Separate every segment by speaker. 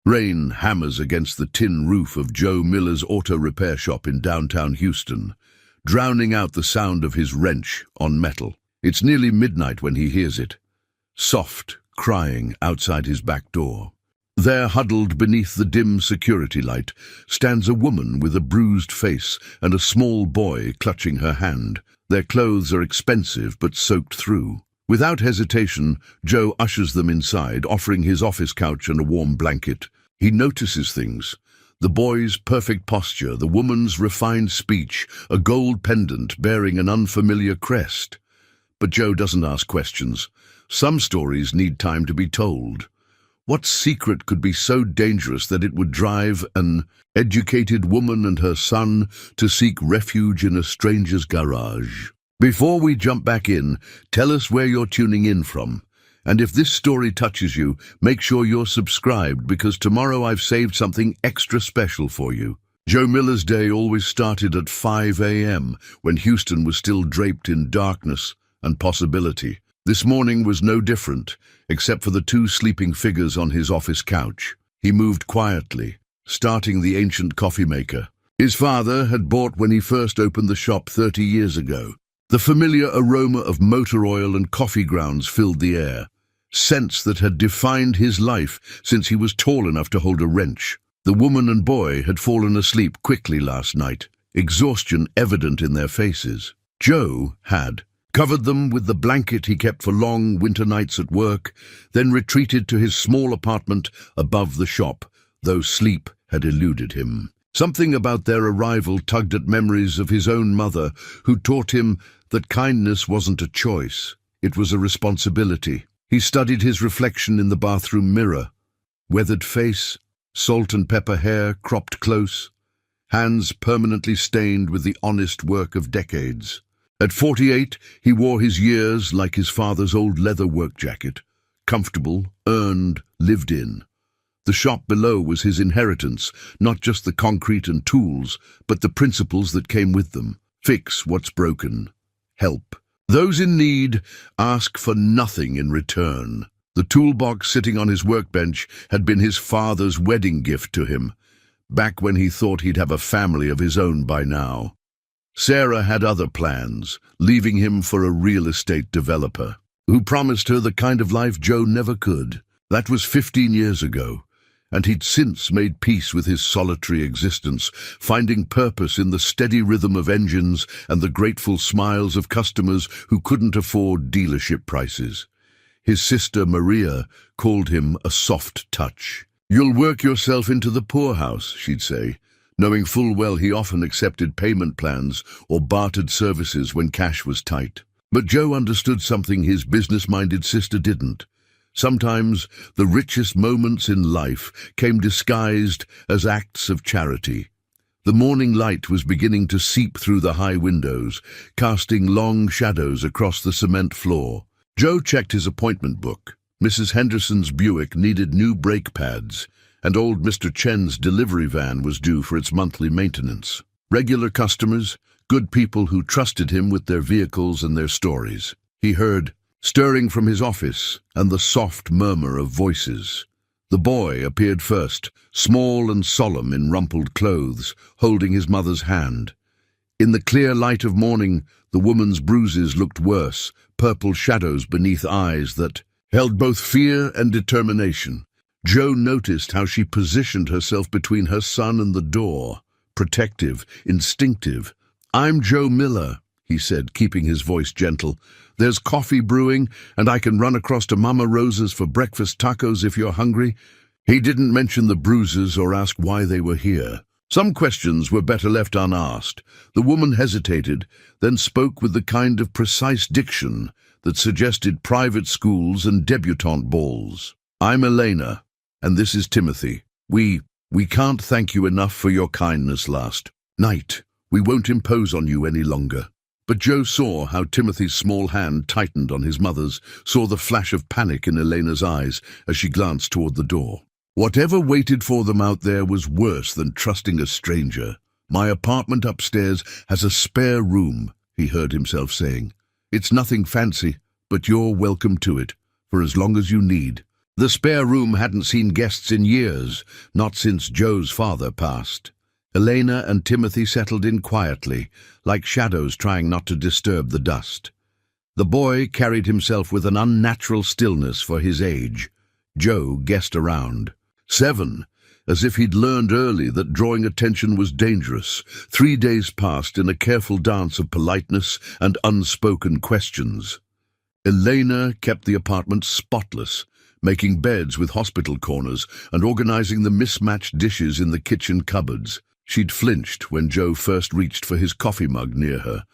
Speaker 1: Rain hammers against the tin roof of Joe Miller's auto repair shop in downtown Houston, drowning out the sound of his wrench on metal. It's nearly midnight when he hears it, soft crying outside his back door. There, huddled beneath the dim security light, stands a woman with a bruised face and a small boy clutching her hand. Their clothes are expensive but soaked through. Without hesitation, Joe ushers them inside, offering his office couch and a warm blanket. He notices things: the boy's perfect posture, the woman's refined speech, a gold pendant bearing an unfamiliar crest. But Joe doesn't ask questions. Some stories need time to be told. What secret could be so dangerous that it would drive an educated woman and her son to seek refuge in a stranger's garage? Before we jump back in, tell us where you're tuning in from. And if this story touches you, make sure you're subscribed, because tomorrow I've saved something extra special for you. Joe Miller's day always started at 5 a.m., when Houston was still draped in darkness and possibility. This morning was no different, except for the two sleeping figures on his office couch. He moved quietly, starting the ancient coffee maker his father had bought when he first opened the shop 30 years ago. The familiar aroma of motor oil and coffee grounds filled the air, scents that had defined his life since he was tall enough to hold a wrench. The woman and boy had fallen asleep quickly last night, exhaustion evident in their faces. Joe had covered them with the blanket he kept for long winter nights at work, then retreated to his small apartment above the shop, though sleep had eluded him. Something about their arrival tugged at memories of his own mother, who taught him that kindness wasn't a choice, it was a responsibility. He studied his reflection in the bathroom mirror. Weathered face, salt and pepper hair cropped close, hands permanently stained with the honest work of decades. At 48, he wore his years like his father's old leather work jacket, comfortable, earned, lived in. The shop below was his inheritance, not just the concrete and tools, but the principles that came with them. Fix what's broken. Help those in need. Ask for nothing in return. The toolbox sitting on his workbench had been his father's wedding gift to him, back when he thought he'd have a family of his own by now. Sarah had other plans, leaving him for a real estate developer, who promised her the kind of life Joe never could. That was 15 years ago, and he'd since made peace with his solitary existence, finding purpose in the steady rhythm of engines and the grateful smiles of customers who couldn't afford dealership prices. His sister Maria called him a soft touch. "You'll work yourself into the poorhouse," she'd say, knowing full well he often accepted payment plans or bartered services when cash was tight. But Joe understood something his business-minded sister didn't. Sometimes the richest moments in life came disguised as acts of charity. The morning light was beginning to seep through the high windows, casting long shadows across the cement floor. Joe checked his appointment book. Mrs. Henderson's Buick needed new brake pads, and old Mr. Chen's delivery van was due for its monthly maintenance. Regular customers, good people who trusted him with their vehicles and their stories. He heard stirring from his office, and the soft murmur of voices. The boy appeared first, small and solemn in rumpled clothes, holding his mother's hand. In the clear light of morning, the woman's bruises looked worse, purple shadows beneath eyes that held both fear and determination. Joe noticed how she positioned herself between her son and the door, protective, instinctive. "I'm Joe Miller," he said, keeping his voice gentle. "There's coffee brewing, and I can run across to Mama Rosa's for breakfast tacos if you're hungry." He didn't mention the bruises or ask why they were here. Some questions were better left unasked. The woman hesitated, then spoke with the kind of precise diction that suggested private schools and debutante balls. "I'm Elena, and this is Timothy. We can't thank you enough for your kindness last night. We won't impose on you any longer." But Joe saw how Timothy's small hand tightened on his mother's, saw the flash of panic in Elena's eyes as she glanced toward the door. Whatever waited for them out there was worse than trusting a stranger. "My apartment upstairs has a spare room," he heard himself saying. "It's nothing fancy, but you're welcome to it, for as long as you need." The spare room hadn't seen guests in years, not since Joe's father passed. Elena and Timothy settled in quietly, like shadows trying not to disturb the dust. The boy carried himself with an unnatural stillness for his age. Joe guessed around. 7, as if he'd learned early that drawing attention was dangerous. 3 days passed in a careful dance of politeness and unspoken questions. Elena kept the apartment spotless, making beds with hospital corners and organizing the mismatched dishes in the kitchen cupboards. She'd flinched when Joe first reached for his coffee mug near her,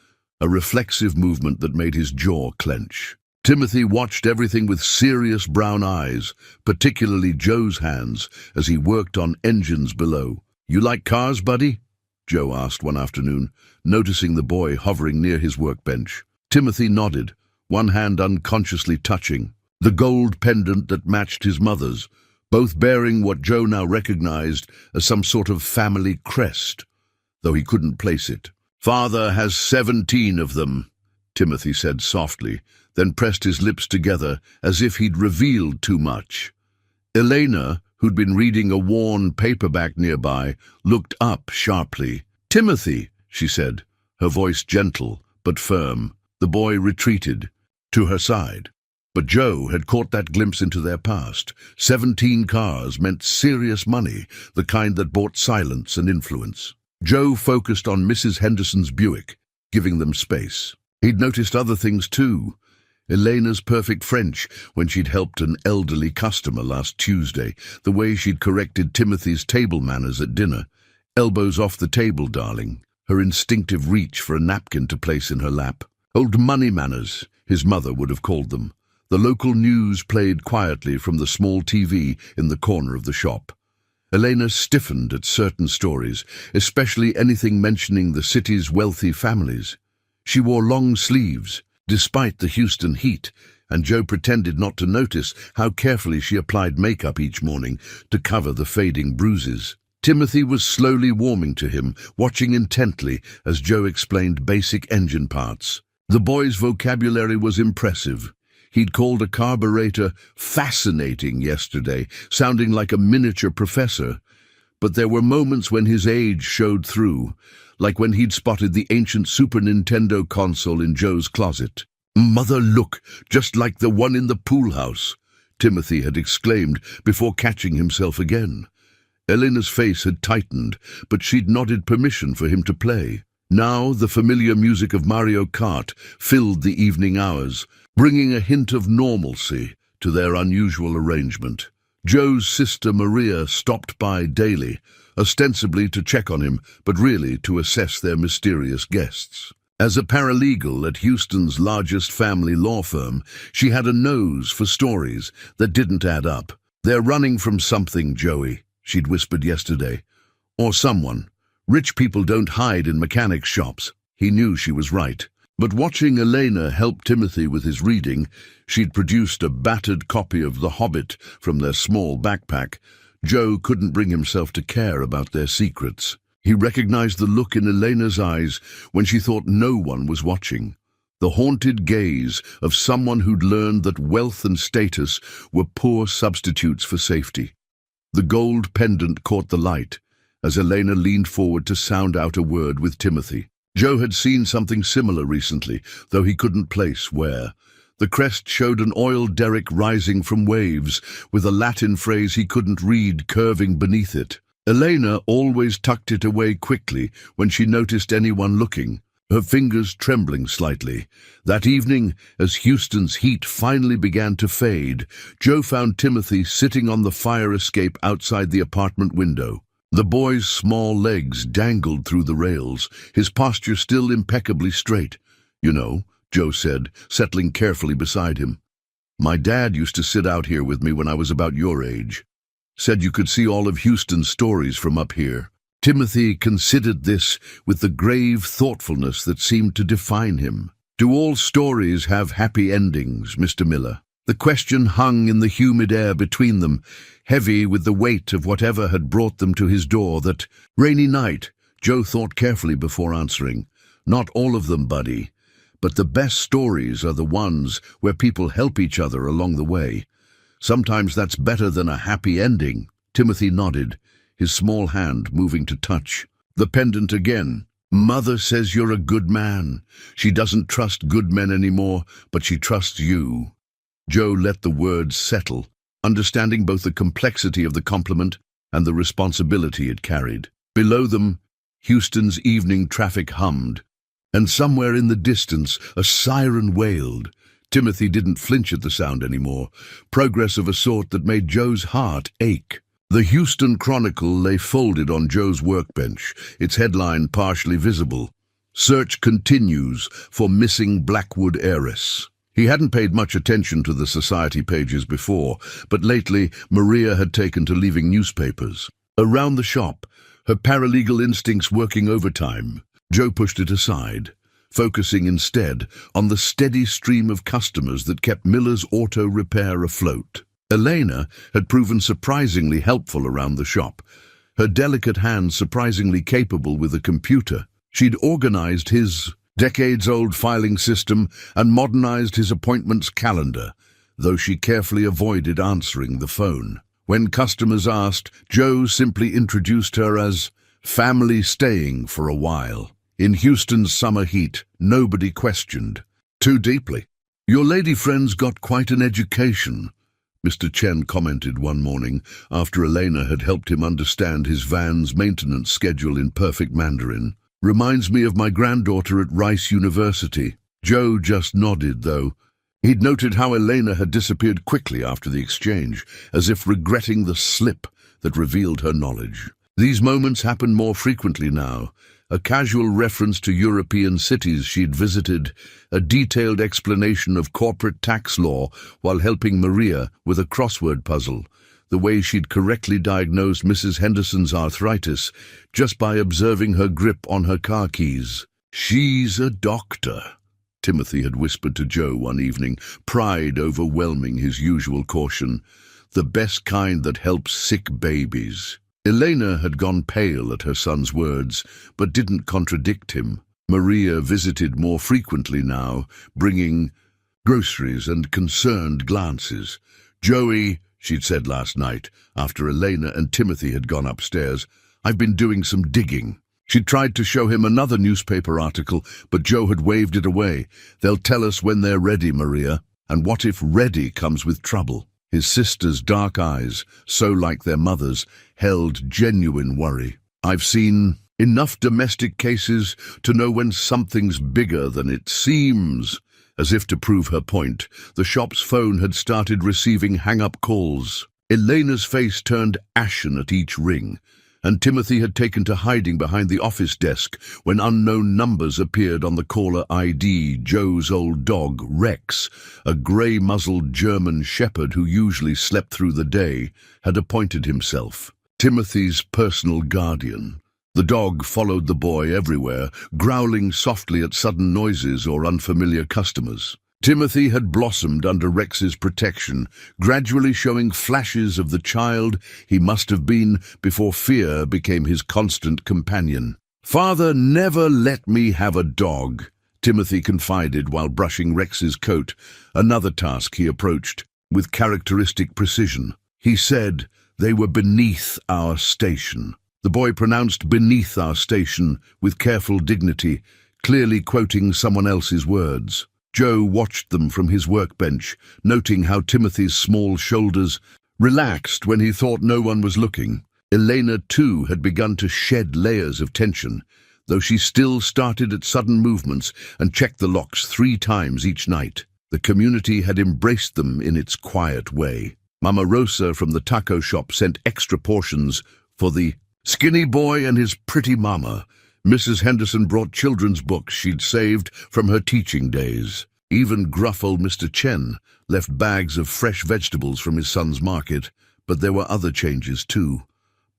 Speaker 1: a reflexive movement that made his jaw clench. Timothy watched everything with serious brown eyes, particularly Joe's hands, as he worked on engines below. "You like cars, buddy?" Joe asked one afternoon, noticing the boy hovering near his workbench. Timothy nodded, one hand unconsciously touching the gold pendant that matched his mother's, both bearing what Joe now recognized as some sort of family crest, though he couldn't place it. "Father has 17 of them," Timothy said softly, then pressed his lips together as if he'd revealed too much. Elena, who'd been reading a worn paperback nearby, looked up sharply. "Timothy," she said, her voice gentle but firm. The boy retreated to her side. But Joe had caught that glimpse into their past. 17 cars meant serious money, the kind that bought silence and influence. Joe focused on Mrs. Henderson's Buick, giving them space. He'd noticed other things too. Elena's perfect French when she'd helped an elderly customer last Tuesday, the way she'd corrected Timothy's table manners at dinner. "Elbows off the table, darling." Her instinctive reach for a napkin to place in her lap. "Old money manners," his mother would have called them. The local news played quietly from the small TV in the corner of the shop. Elena stiffened at certain stories, especially anything mentioning the city's wealthy families. She wore long sleeves, despite the Houston heat, and Joe pretended not to notice how carefully she applied makeup each morning to cover the fading bruises. Timothy was slowly warming to him, watching intently as Joe explained basic engine parts. The boy's vocabulary was impressive. He'd called a carburetor fascinating yesterday, sounding like a miniature professor. But there were moments when his age showed through, like when he'd spotted the ancient Super Nintendo console in Joe's closet. "Mother, look, just like the one in the pool house," Timothy had exclaimed before catching himself again. Elena's face had tightened, but she'd nodded permission for him to play. Now the familiar music of Mario Kart filled the evening hours, bringing a hint of normalcy to their unusual arrangement. Joe's sister Maria stopped by daily, ostensibly to check on him, but really to assess their mysterious guests. As a paralegal at Houston's largest family law firm, she had a nose for stories that didn't add up. "They're running from something, Joey," she'd whispered yesterday. "Or someone. Rich people don't hide in mechanics shops." He knew she was right. But watching Elena help Timothy with his reading, she'd produced a battered copy of The Hobbit from their small backpack. Joe couldn't bring himself to care about their secrets. He recognized the look in Elena's eyes when she thought no one was watching. The haunted gaze of someone who'd learned that wealth and status were poor substitutes for safety. The gold pendant caught the light as Elena leaned forward to sound out a word with Timothy. Joe had seen something similar recently, though he couldn't place where. The crest showed an oil derrick rising from waves, with a Latin phrase he couldn't read curving beneath it. Elena always tucked it away quickly when she noticed anyone looking, her fingers trembling slightly. That evening, as Houston's heat finally began to fade, Joe found Timothy sitting on the fire escape outside the apartment window. The boy's small legs dangled through the rails, his posture still impeccably straight. "You know," Joe said, settling carefully beside him, "my dad used to sit out here with me when I was about your age. Said you could see all of Houston's stories from up here." Timothy considered this with the grave thoughtfulness that seemed to define him. "Do all stories have happy endings, Mr. Miller?" The question hung in the humid air between them, heavy with the weight of whatever had brought them to his door. That rainy night, Joe thought carefully before answering. "Not all of them, buddy, but the best stories are the ones where people help each other along the way. Sometimes that's better than a happy ending. Timothy nodded, his small hand moving to touch the pendant again. Mother says you're a good man. She doesn't trust good men anymore, but she trusts you. Joe let the words settle, understanding both the complexity of the compliment and the responsibility it carried. Below them, Houston's evening traffic hummed, and somewhere in the distance a siren wailed. Timothy didn't flinch at the sound anymore, progress of a sort that made Joe's heart ache. The Houston Chronicle lay folded on Joe's workbench, its headline partially visible. Search continues for missing Blackwood heiress. He hadn't paid much attention to the society pages before, but lately Maria had taken to leaving newspapers. Around the shop, her paralegal instincts working overtime, Joe pushed it aside, focusing instead on the steady stream of customers that kept Miller's Auto Repair afloat. Elena had proven surprisingly helpful around the shop, her delicate hands surprisingly capable with a computer. She'd organized his decades-old filing system and modernized his appointments calendar, though she carefully avoided answering the phone. When customers asked, Joe simply introduced her as family staying for a while. In Houston's summer heat, nobody questioned too deeply. Your lady friend's got quite an education, Mr. Chen commented one morning after Elena had helped him understand his van's maintenance schedule in perfect Mandarin. Reminds me of my granddaughter at Rice University. Joe just nodded, though. He'd noted how Elena had disappeared quickly after the exchange, as if regretting the slip that revealed her knowledge. These moments happened more frequently now. A casual reference to European cities she'd visited, a detailed explanation of corporate tax law while helping Maria with a crossword puzzle, the way she'd correctly diagnosed Mrs. Henderson's arthritis just by observing her grip on her car keys. She's a doctor, Timothy had whispered to Joe one evening, pride overwhelming his usual caution. The best kind that helps sick babies. Elena had gone pale at her son's words, but didn't contradict him. Maria visited more frequently now, bringing groceries and concerned glances. Joey, she'd said last night, after Elena and Timothy had gone upstairs, I've been doing some digging. She'd tried to show him another newspaper article, but Joe had waved it away. They'll tell us when they're ready, Maria. And what if ready comes with trouble? His sister's dark eyes, so like their mother's, held genuine worry. I've seen enough domestic cases to know when something's bigger than it seems. As if to prove her point, the shop's phone had started receiving hang-up calls. Elena's face turned ashen at each ring, and Timothy had taken to hiding behind the office desk when unknown numbers appeared on the caller ID. Joe's old dog, Rex, a grey-muzzled German shepherd who usually slept through the day, had appointed himself Timothy's personal guardian. The dog followed the boy everywhere, growling softly at sudden noises or unfamiliar customers. Timothy had blossomed under Rex's protection, gradually showing flashes of the child he must have been before fear became his constant companion. Father never let me have a dog, Timothy confided while brushing Rex's coat, another task he approached with characteristic precision. He said they were beneath our station. The boy pronounced beneath our station with careful dignity, clearly quoting someone else's words. Joe watched them from his workbench, noting how Timothy's small shoulders relaxed when he thought no one was looking. Elena, too, had begun to shed layers of tension, though she still started at sudden movements and checked the locks 3 times each night. The community had embraced them in its quiet way. Mama Rosa from the taco shop sent extra portions for the skinny boy and his pretty mama. Mrs. Henderson brought children's books she'd saved from her teaching days. Even gruff old Mr. Chen left bags of fresh vegetables from his son's market, but there were other changes too.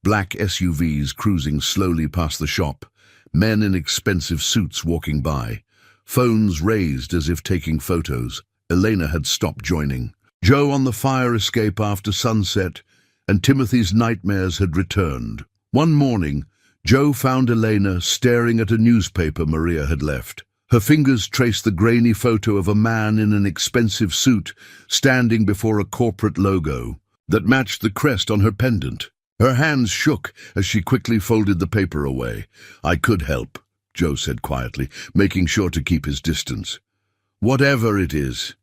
Speaker 1: Black SUVs cruising slowly past the shop, men in expensive suits walking by, phones raised as if taking photos. Elena had stopped joining. Joe on the fire escape after sunset, and Timothy's nightmares had returned. One morning, Joe found Elena staring at a newspaper Maria had left. Her fingers traced the grainy photo of a man in an expensive suit standing before a corporate logo that matched the crest on her pendant. Her hands shook as she quickly folded the paper away. "I could help," Joe said quietly, making sure to keep his distance. "Whatever it is."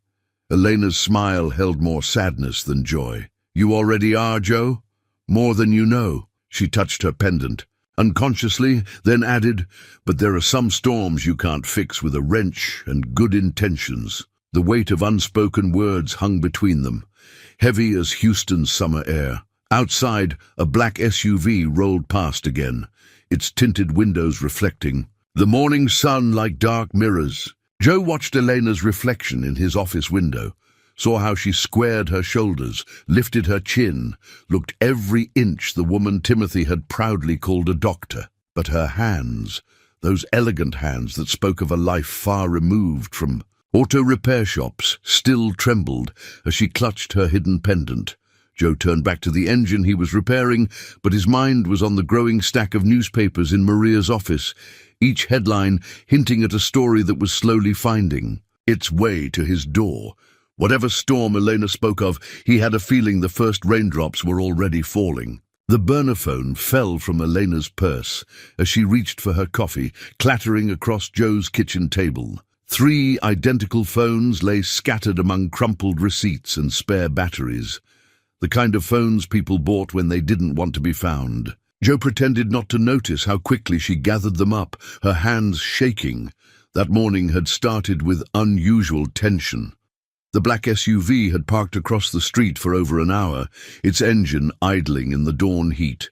Speaker 1: Elena's smile held more sadness than joy. "You already are, Joe? More than you know." She touched her pendant, unconsciously, then added, "But there are some storms you can't fix with a wrench and good intentions." The weight of unspoken words hung between them, heavy as Houston's summer air. Outside, a black SUV rolled past again, its tinted windows reflecting the morning sun like dark mirrors. Joe watched Elena's reflection in his office window, saw how she squared her shoulders, lifted her chin, looked every inch the woman Timothy had proudly called a doctor. But her hands, those elegant hands that spoke of a life far removed from auto repair shops, still trembled as she clutched her hidden pendant. Joe turned back to the engine he was repairing, but his mind was on the growing stack of newspapers in Maria's office, each headline hinting at a story that was slowly finding its way to his door. Whatever storm Elena spoke of, he had a feeling the first raindrops were already falling. The burner phone fell from Elena's purse as she reached for her coffee, clattering across Joe's kitchen table. 3 identical phones lay scattered among crumpled receipts and spare batteries. The kind of phones people bought when they didn't want to be found. Joe pretended not to notice how quickly she gathered them up, her hands shaking. That morning had started with unusual tension. The black SUV had parked across the street for over an hour, its engine idling in the dawn heat.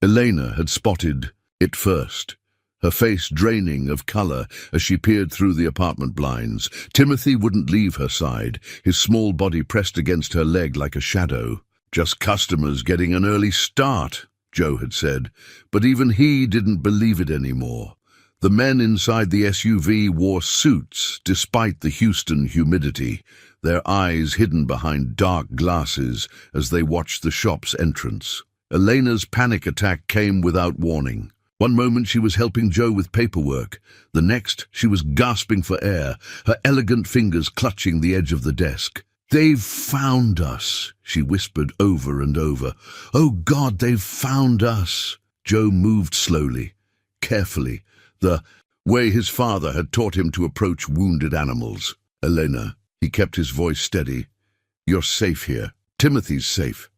Speaker 1: Elena had spotted it first, her face draining of color as she peered through the apartment blinds. Timothy wouldn't leave her side, his small body pressed against her leg like a shadow. "Just customers getting an early start," Joe had said, but even he didn't believe it anymore. The men inside the SUV wore suits despite the Houston humidity, their eyes hidden behind dark glasses as they watched the shop's entrance. Elena's panic attack came without warning. One moment she was helping Joe with paperwork. The next, she was gasping for air, her elegant fingers clutching the edge of the desk. "They've found us," she whispered over and over. "Oh God, they've found us." Joe moved slowly, carefully, the way his father had taught him to approach wounded animals. "Elena," he kept his voice steady, "you're safe here. Timothy's safe."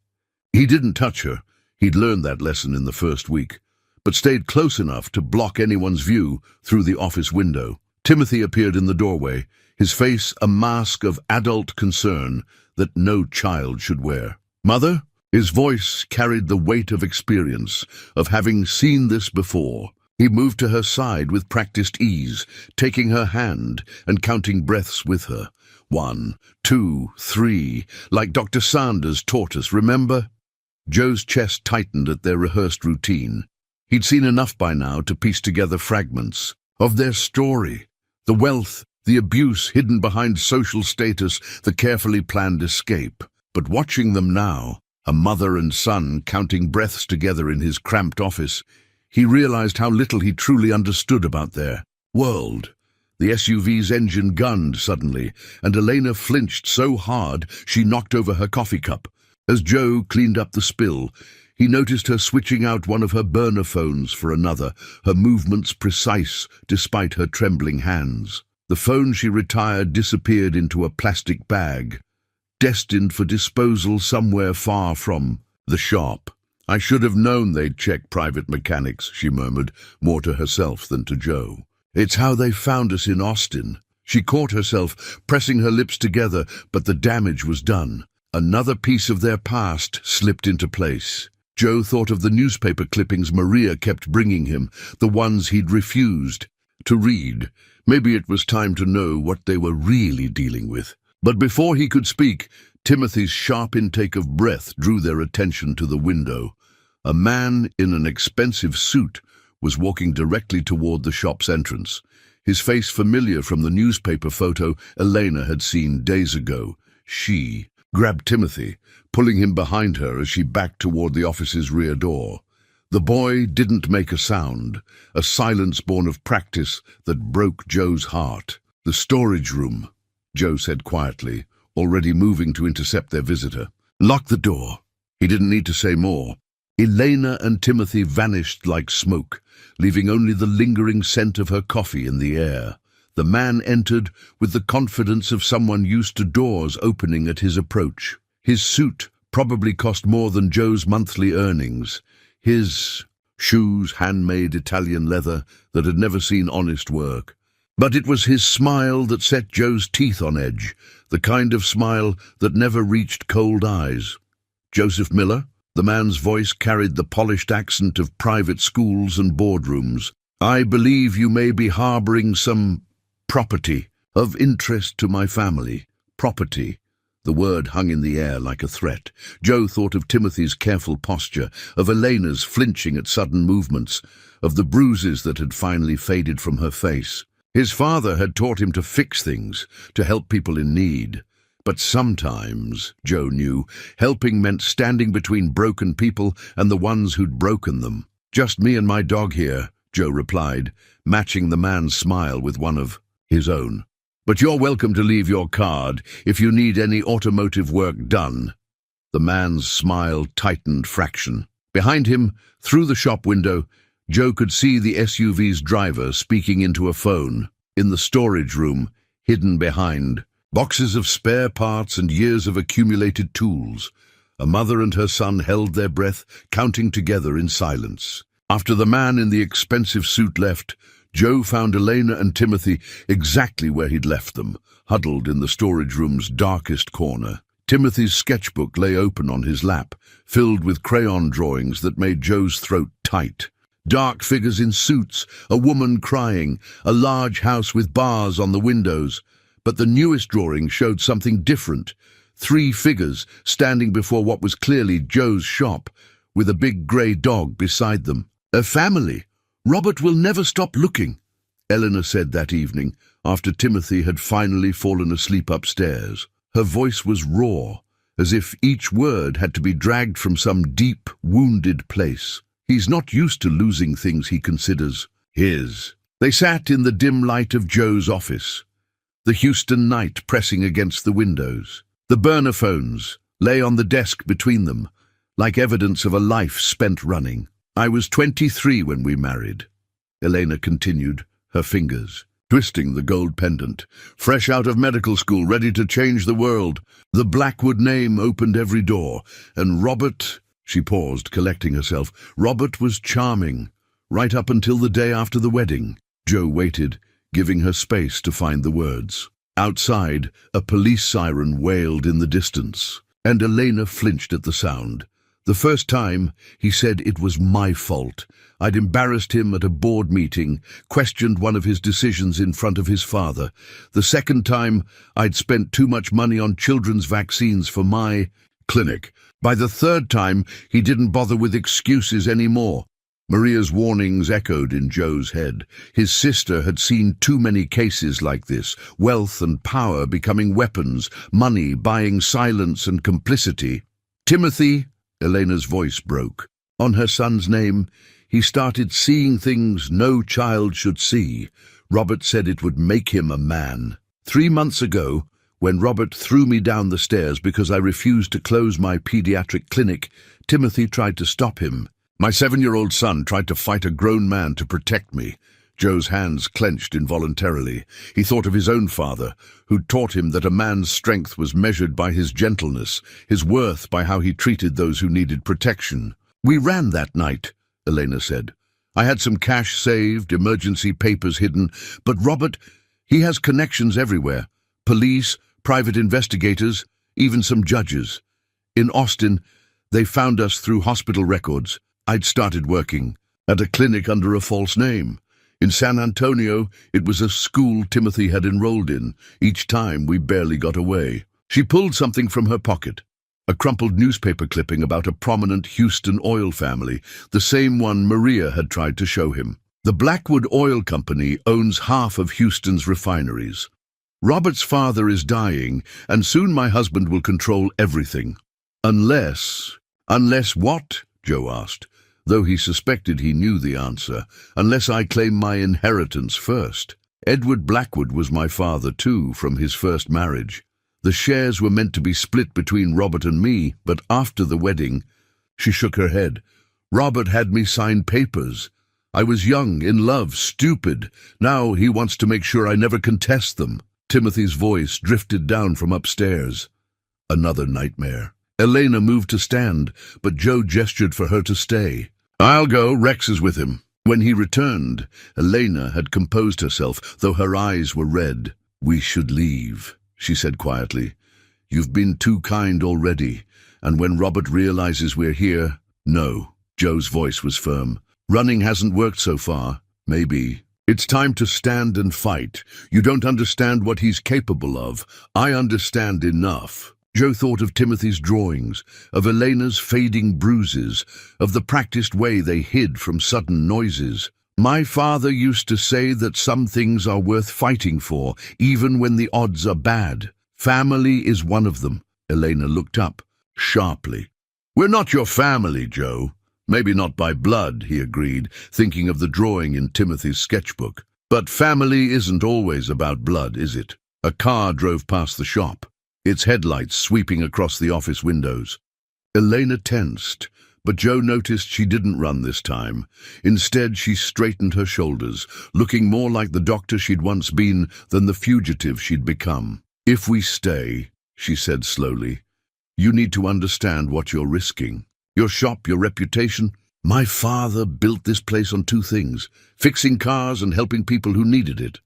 Speaker 1: He didn't touch her. He'd learned that lesson in the first week, but stayed close enough to block anyone's view through the office window. Timothy appeared in the doorway, his face a mask of adult concern that no child should wear. "Mother?" His voice carried the weight of experience, of having seen this before. He moved to her side with practiced ease, taking her hand and counting breaths with her. 1, 2, 3, like Dr. Sanders taught us, remember? Joe's chest tightened at their rehearsed routine. He'd seen enough by now to piece together fragments of their story, the wealth, the abuse hidden behind social status, the carefully planned escape. But watching them now, a mother and son counting breaths together in his cramped office, he realized how little he truly understood about their world. The SUV's engine gunned suddenly, and Elena flinched so hard she knocked over her coffee cup. As Joe cleaned up the spill, he noticed her switching out one of her burner phones for another, her movements precise despite her trembling hands. The phone she retired disappeared into a plastic bag, destined for disposal somewhere far from the shop. "I should have known they'd check private mechanics," she murmured, more to herself than to Joe. "It's how they found us in Austin." She caught herself, pressing her lips together, but the damage was done. Another piece of their past slipped into place. Joe thought of the newspaper clippings Maria kept bringing him, the ones he'd refused to read. Maybe it was time to know what they were really dealing with. But before he could speak, Timothy's sharp intake of breath drew their attention to the window. A man in an expensive suit was walking directly toward the shop's entrance, his face familiar from the newspaper photo Elena had seen days ago. She grabbed Timothy, pulling him behind her as she backed toward the office's rear door. The boy didn't make a sound, a silence born of practice that broke Joe's heart. "The storage room," Joe said quietly, already moving to intercept their visitor. "Lock the door." He didn't need to say more. Elena and Timothy vanished like smoke, leaving only the lingering scent of her coffee in the air. The man entered with the confidence of someone used to doors opening at his approach. His suit probably cost more than Joe's monthly earnings. His shoes, handmade Italian leather that had never seen honest work. But it was his smile that set Joe's teeth on edge, the kind of smile that never reached cold eyes. "Joseph Miller?" The man's voice carried the polished accent of private schools and boardrooms. "I believe you may be harboring some property of interest to my family." Property. The word hung in the air like a threat. Joe thought of Timothy's careful posture, of Elena's flinching at sudden movements, of the bruises that had finally faded from her face. His father had taught him to fix things, to help people in need. But sometimes, Joe knew, helping meant standing between broken people and the ones who'd broken them. "Just me and my dog here," Joe replied, matching the man's smile with one of his own. "But you're welcome to leave your card if you need any automotive work done." The man's smile tightened fraction. Behind him, through the shop window, Joe could see the SUV's driver speaking into a phone. In the storage room, hidden behind boxes of spare parts and years of accumulated tools, a mother and her son held their breath, counting together in silence. After the man in the expensive suit left, Joe found Elena and Timothy exactly where he'd left them, huddled in the storage room's darkest corner. Timothy's sketchbook lay open on his lap, filled with crayon drawings that made Joe's throat tight. Dark figures in suits, a woman crying, a large house with bars on the windows. But the newest drawing showed something different. 3 figures standing before what was clearly Joe's shop, with a big grey dog beside them. "A family. Robert will never stop looking," Eleanor said that evening, after Timothy had finally fallen asleep upstairs. Her voice was raw, as if each word had to be dragged from some deep, wounded place. "He's not used to losing things he considers his." They sat in the dim light of Joe's office, the Houston night pressing against the windows. The burner phones lay on the desk between them, like evidence of a life spent running. "I was 23 when we married," Elena continued, her fingers twisting the gold pendant. "Fresh out of medical school, ready to change the world. The Blackwood name opened every door, and Robert—" She paused, collecting herself. "Robert was charming, right up until the day after the wedding." Joe waited, giving her space to find the words. Outside, a police siren wailed in the distance, and Elena flinched at the sound. The first time, he said it was my fault. I'd embarrassed him at a board meeting, questioned one of his decisions in front of his father. The second time, I'd spent too much money on children's vaccines for my clinic. By the third time, he didn't bother with excuses anymore. Maria's warnings echoed in Joe's head. His sister had seen too many cases like this, wealth and power becoming weapons, money buying silence and complicity. "Timothy," Elena's voice broke. On her son's name, he started seeing things no child should see. Robert said it would make him a man. 3 months ago, when Robert threw me down the stairs because I refused to close my pediatric clinic, Timothy tried to stop him. My 7-year-old son tried to fight a grown man to protect me. Joe's hands clenched involuntarily. He thought of his own father, who'd taught him that a man's strength was measured by his gentleness, his worth by how he treated those who needed protection. "We ran that night," Elena said. "I had some cash saved, emergency papers hidden, but Robert, he has connections everywhere. Police, private investigators, even some judges. In Austin, they found us through hospital records. I'd started working at a clinic under a false name. In San Antonio, it was a school Timothy had enrolled in. Each time, we barely got away." She pulled something from her pocket, a crumpled newspaper clipping about a prominent Houston oil family, the same one Maria had tried to show him. "The Blackwood Oil Company owns half of Houston's refineries. Robert's father is dying, and soon my husband will control everything. Unless what?" Joe asked. though he suspected he knew the answer, unless I claim my inheritance first. Edward Blackwood was my father too, from his first marriage. The shares were meant to be split between Robert and me, but after the wedding—" She shook her head. "Robert had me sign papers. I was young, in love, stupid. Now he wants to make sure I never contest them." Timothy's voice drifted down from upstairs. Another nightmare. Elena moved to stand, but Joe gestured for her to stay. "I'll go, Rex is with him." When he returned, Elena had composed herself, though her eyes were red. "We should leave," she said quietly. "You've been too kind already, and when Robert realizes we're here—" "No." Joe's voice was firm. "Running hasn't worked so far. Maybe. It's time to stand and fight. You don't understand what he's capable of. I understand enough." Joe thought of Timothy's drawings, of Elena's fading bruises, of the practiced way they hid from sudden noises. "My father used to say that some things are worth fighting for, even when the odds are bad. Family is one of them." Elena looked up, sharply. "We're not your family, Joe." "Maybe not by blood," he agreed, thinking of the drawing in Timothy's sketchbook. "But family isn't always about blood, is it?" A car drove past the shop, its headlights sweeping across the office windows. Elena tensed, but Joe noticed she didn't run this time. Instead, she straightened her shoulders, looking more like the doctor she'd once been than the fugitive she'd become. "If we stay," she said slowly, "you need to understand what you're risking. Your shop, your reputation. My father built this place on two things: fixing cars and helping people who needed it.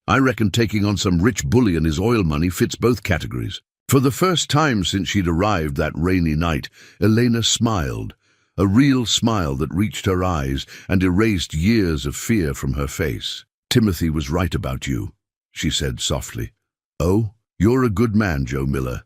Speaker 1: I reckon taking on some rich bully and his oil money fits both categories." For the first time since she'd arrived that rainy night, Elena smiled, a real smile that reached her eyes and erased years of fear from her face. "Timothy was right about you," she said softly. "Oh, you're a good man, Joe Miller.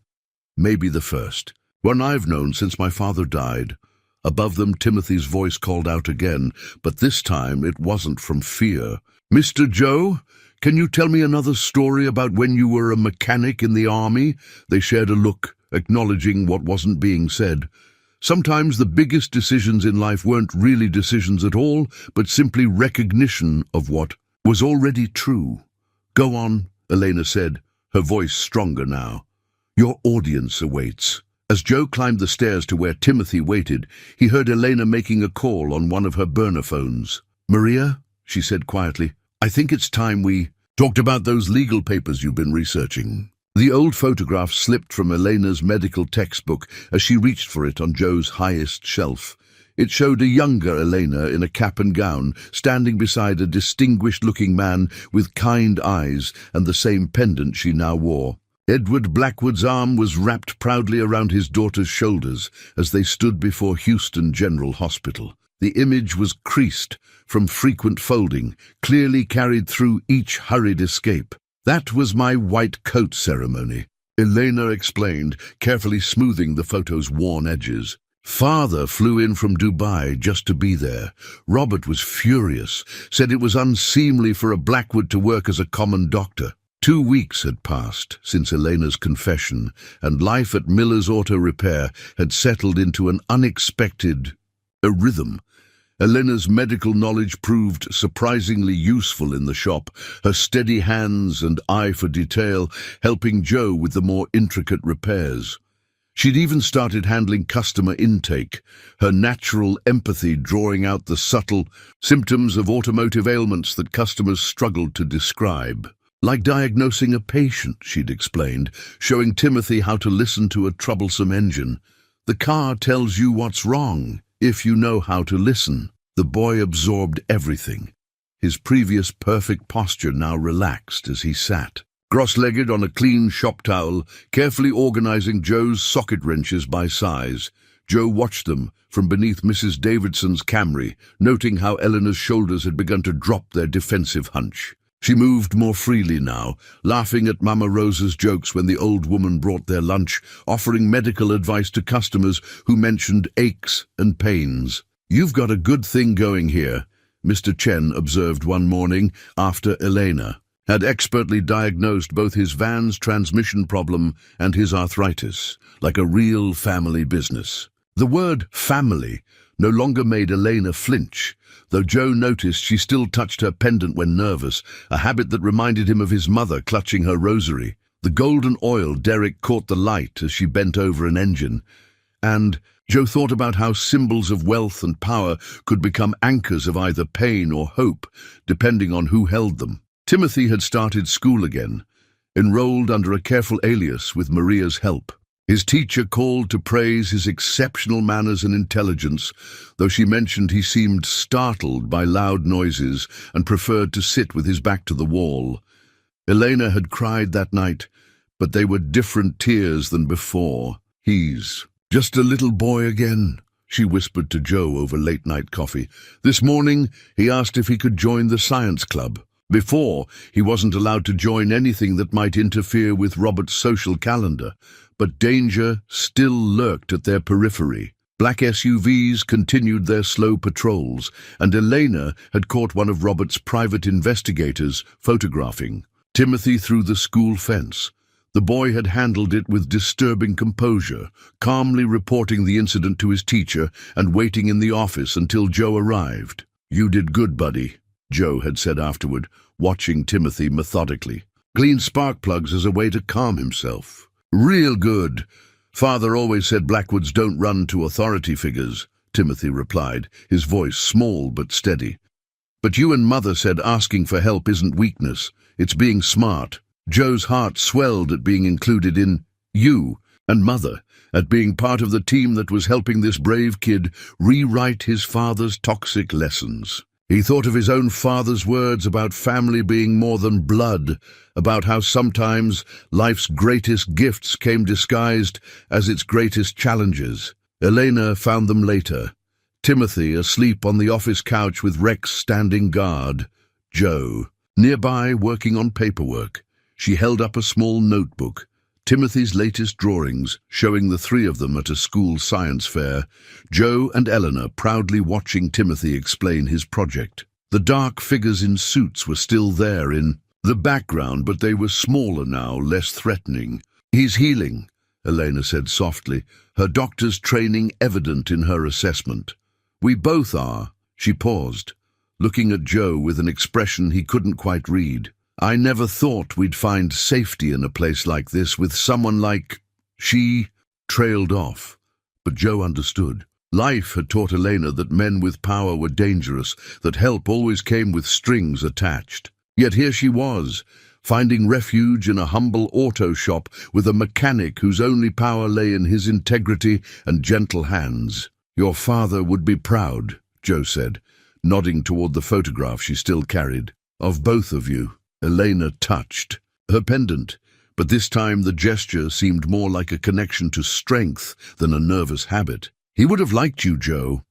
Speaker 1: Maybe the first. One I've known since my father died." Above them, Timothy's voice called out again, but this time it wasn't from fear. "Mr. Joe, can you tell me another story about when you were a mechanic in the army?" They shared a look, acknowledging what wasn't being said. Sometimes the biggest decisions in life weren't really decisions at all, but simply recognition of what was already true. "Go on," Elena said, her voice stronger now. "Your audience awaits." As Joe climbed the stairs to where Timothy waited, he heard Elena making a call on one of her burner phones. "Maria," she said quietly, "I think it's time we talked about those legal papers you've been researching." The old photograph slipped from Elena's medical textbook as she reached for it on Joe's highest shelf. It showed a younger Elena in a cap and gown, standing beside a distinguished-looking man with kind eyes and the same pendant she now wore. Edward Blackwood's arm was wrapped proudly around his daughter's shoulders as they stood before Houston General Hospital. The image was creased from frequent folding, clearly carried through each hurried escape. "That was my white coat ceremony," Elena explained, carefully smoothing the photo's worn edges. "Father flew in from Dubai just to be there. Robert was furious, said it was unseemly for a Blackwood to work as a common doctor." 2 weeks had passed since Elena's confession, and life at Miller's Auto Repair had settled into an unexpected rhythm. Elena's medical knowledge proved surprisingly useful in the shop, her steady hands and eye for detail helping Joe with the more intricate repairs. She'd even started handling customer intake, her natural empathy drawing out the subtle symptoms of automotive ailments that customers struggled to describe. Like diagnosing a patient, she'd explained, showing Timothy how to listen to a troublesome engine. "The car tells you what's wrong, if you know how to listen." The boy absorbed everything. His previous perfect posture now relaxed as he sat, cross-legged on a clean shop towel, carefully organizing Joe's socket wrenches by size. Joe watched them from beneath Mrs. Davidson's Camry, noting how Eleanor's shoulders had begun to drop their defensive hunch. She moved more freely now, laughing at Mama Rosa's jokes when the old woman brought their lunch, offering medical advice to customers who mentioned aches and pains. "You've got a good thing going here," Mr. Chen observed one morning after Elena had expertly diagnosed both his van's transmission problem and his arthritis, like a real family business. The word family no longer made Elena flinch, though Joe noticed she still touched her pendant when nervous, a habit that reminded him of his mother clutching her rosary. The golden oil derrick caught the light as she bent over an engine, and Joe thought about how symbols of wealth and power could become anchors of either pain or hope, depending on who held them. Timothy had started school again, enrolled under a careful alias with Maria's help. His teacher called to praise his exceptional manners and intelligence, though she mentioned he seemed startled by loud noises and preferred to sit with his back to the wall. Elena had cried that night, but they were different tears than before. "He's just a little boy again," she whispered to Joe over late-night coffee. "This morning, he asked if he could join the science club. Before, he wasn't allowed to join anything that might interfere with Robert's social calendar, but danger still lurked at their periphery. Black SUVs continued their slow patrols, and Elena had caught one of Robert's private investigators photographing Timothy through the school fence. The boy had handled it with disturbing composure, calmly reporting the incident to his teacher and waiting in the office until Joe arrived. "You did good, buddy," Joe had said afterward, watching Timothy methodically. "Cleaned spark plugs as a way to calm himself. Real good. Father always said Blackwoods don't run to authority figures," Timothy replied, his voice small but steady. "But you and Mother said asking for help isn't weakness, it's being smart." Joe's heart swelled at being included in "you" and Mother, at being part of the team that was helping this brave kid rewrite his father's toxic lessons. He thought of his own father's words about family being more than blood, about how sometimes life's greatest gifts came disguised as its greatest challenges. Elena found them later. Timothy asleep on the office couch with Rex standing guard. Joe nearby working on paperwork. She held up a small notebook, Timothy's latest drawings, showing the three of them at a school science fair, Joe and Eleanor proudly watching Timothy explain his project. The dark figures in suits were still there in the background, but they were smaller now, less threatening. "He's healing," Elena said softly, her doctor's training evident in her assessment. "We both are." She paused, looking at Joe with an expression he couldn't quite read. "I never thought we'd find safety in a place like this with someone like—" She trailed off, but Joe understood. Life had taught Elena that men with power were dangerous, that help always came with strings attached. Yet here she was, finding refuge in a humble auto shop with a mechanic whose only power lay in his integrity and gentle hands. "Your father would be proud," Joe said, nodding toward the photograph she still carried. "Of both of you." Elena touched her pendant, but this time the gesture seemed more like a connection to strength than a nervous habit. "He would have liked you, Joe."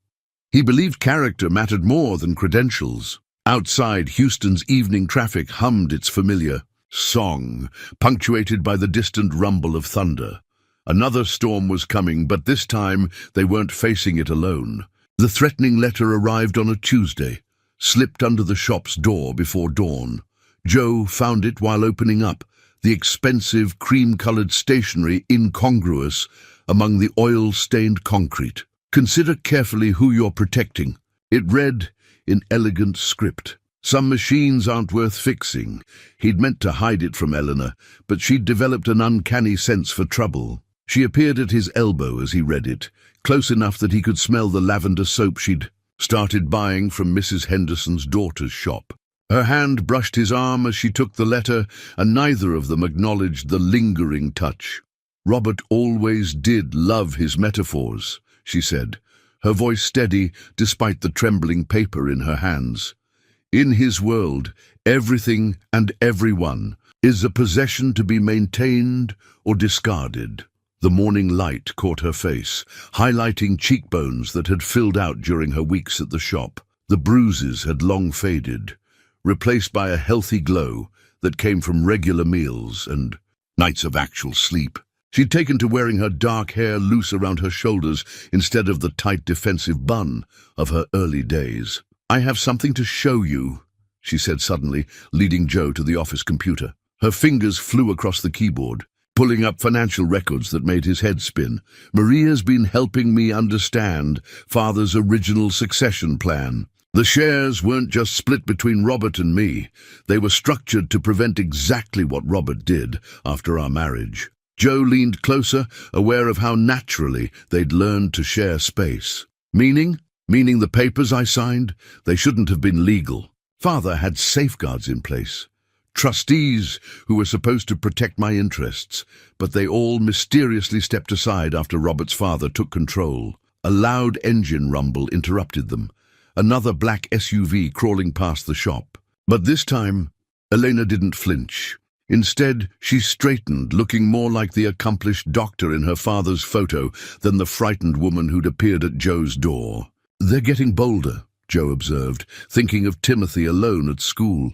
Speaker 1: He believed character mattered more than credentials. Outside, Houston's evening traffic hummed its familiar song, punctuated by the distant rumble of thunder. Another storm was coming, but this time they weren't facing it alone. The threatening letter arrived on a Tuesday, slipped under the shop's door before dawn. Joe found it while opening up, the expensive cream-colored stationery incongruous among the oil-stained concrete. "Consider carefully who you're protecting," it read in elegant script. "Some machines aren't worth fixing." He'd meant to hide it from Eleanor, but she'd developed an uncanny sense for trouble. She appeared at his elbow as he read it, close enough that he could smell the lavender soap she'd started buying from Mrs. Henderson's daughter's shop. Her hand brushed his arm as she took the letter, and neither of them acknowledged the lingering touch. "Robert always did love his metaphors," she said, her voice steady despite the trembling paper in her hands. "In his world, everything and everyone is a possession to be maintained or discarded." The morning light caught her face, highlighting cheekbones that had filled out during her weeks at the shop. The bruises had long faded, replaced by a healthy glow that came from regular meals and nights of actual sleep. She'd taken to wearing her dark hair loose around her shoulders instead of the tight defensive bun of her early days. "I have something to show you," she said suddenly, leading Joe to the office computer. Her fingers flew across the keyboard. pulling up financial records that made his head spin. Maria's been helping me understand Father's original succession plan. The shares weren't just split between Robert and me. They were structured to prevent exactly what Robert did after our marriage. Joe leaned closer, aware of how naturally they'd learned to share space. Meaning the papers I signed, they shouldn't have been legal. Father had safeguards in place. Trustees who were supposed to protect my interests, but they all mysteriously stepped aside after Robert's father took control. A loud engine rumble interrupted them. Another black SUV crawling past the shop. But this time, Elena didn't flinch. Instead, she straightened, looking more like the accomplished doctor in her father's photo than the frightened woman who'd appeared at Joe's door. "They're getting bolder," Joe observed, thinking of Timothy alone at school.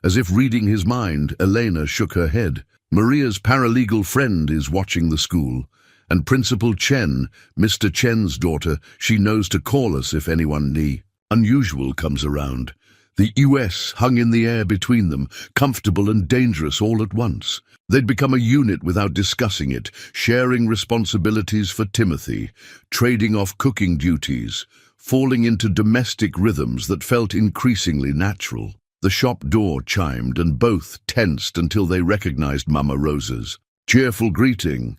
Speaker 1: As if reading his mind, Elena shook her head. "Maria's paralegal friend is watching the school, and Principal Chen, Mr. Chen's daughter, she knows to call us if anyone unusual comes around." The US hung in the air between them, comfortable and dangerous all at once. They'd become a unit without discussing it, sharing responsibilities for Timothy, trading off cooking duties, falling into domestic rhythms that felt increasingly natural. The shop door chimed and both tensed until they recognized Mama Rosa's cheerful greeting.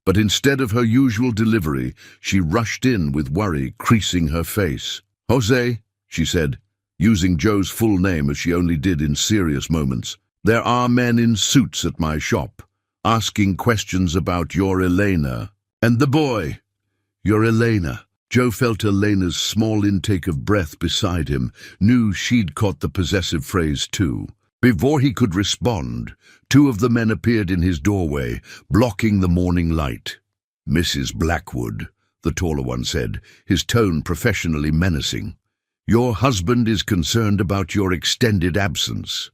Speaker 1: But instead of her usual delivery, she rushed in with worry creasing her face. "Jose," she said, using Joe's full name as she only did in serious moments, "there are men in suits at my shop, asking questions about your Elena." "And the boy?" "Your Elena." Joe felt Elena's small intake of breath beside him, knew she'd caught the possessive phrase too. Before he could respond, two of the men appeared in his doorway, blocking the morning light. "Mrs. Blackwood," the taller one said, his tone professionally menacing. "Your husband is concerned about your extended absence."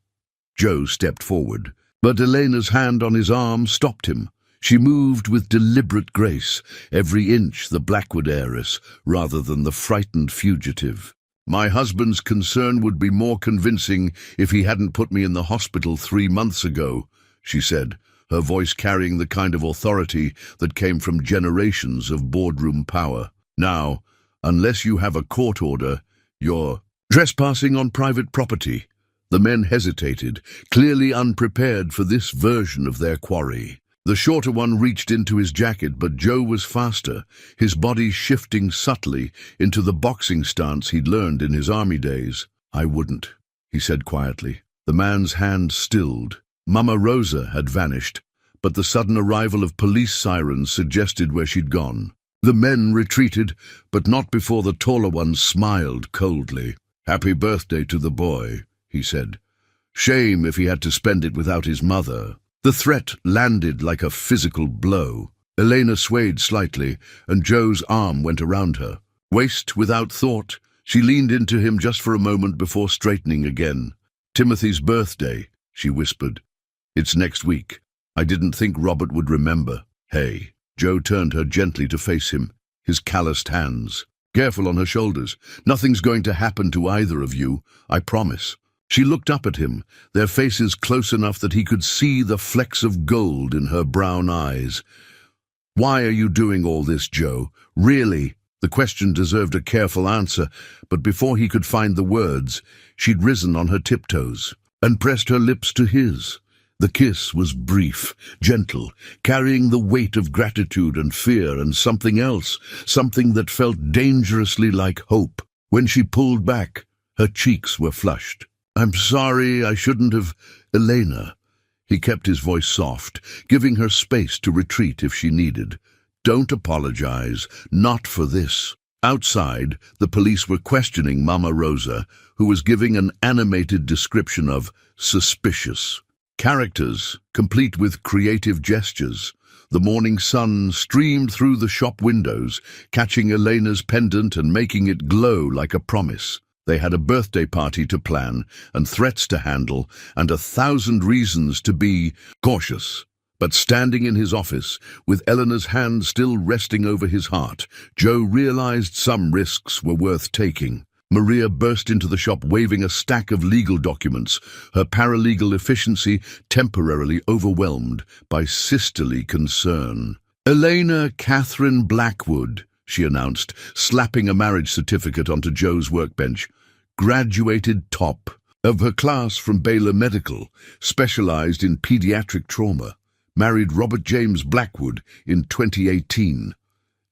Speaker 1: Joe stepped forward, but Elena's hand on his arm stopped him. She moved with deliberate grace, every inch the Blackwood heiress, rather than the frightened fugitive. "My husband's concern would be more convincing if he hadn't put me in the hospital 3 months ago," she said, her voice carrying the kind of authority that came from generations of boardroom power. "Now, unless you have a court order, you're trespassing on private property." The men hesitated, clearly unprepared for this version of their quarry. The shorter one reached into his jacket, but Joe was faster, his body shifting subtly into the boxing stance he'd learned in his army days. "I wouldn't," he said quietly. The man's hand stilled. Mama Rosa had vanished, but the sudden arrival of police sirens suggested where she'd gone. The men retreated, but not before the taller one smiled coldly. "Happy birthday to the boy," he said. "Shame if he had to spend it without his mother." The threat landed like a physical blow. Elena swayed slightly, and Joe's arm went around her. Waist without thought, she leaned into him just for a moment before straightening again. "Timothy's birthday," she whispered. "It's next week. I didn't think Robert would remember." "Hey." Joe turned her gently to face him, his calloused hands. "Careful on her shoulders. Nothing's going to happen to either of you, I promise." She looked up at him, their faces close enough that he could see the flecks of gold in her brown eyes. "Why are you doing all this, Joe? Really?" The question deserved a careful answer, but before he could find the words, she'd risen on her tiptoes and pressed her lips to his. The kiss was brief, gentle, carrying the weight of gratitude and fear and something else, something that felt dangerously like hope. When she pulled back, her cheeks were flushed. "I'm sorry, I shouldn't have—" "Elena." He kept his voice soft, giving her space to retreat if she needed. "Don't apologize, not for this." Outside, the police were questioning Mama Rosa, who was giving an animated description of suspicious characters, complete with creative gestures. The morning sun streamed through the shop windows, catching Elena's pendant and making it glow like a promise. They had a birthday party to plan, and threats to handle, and 1,000 reasons to be cautious. But standing in his office, with Eleanor's hand still resting over his heart, Joe realized some risks were worth taking. Maria burst into the shop waving a stack of legal documents, her paralegal efficiency temporarily overwhelmed by sisterly concern. "Elena Catherine Blackwood," she announced, slapping a marriage certificate onto Joe's workbench. "Graduated top of her class from Baylor Medical, specialized in pediatric trauma. Married Robert James Blackwood in 2018.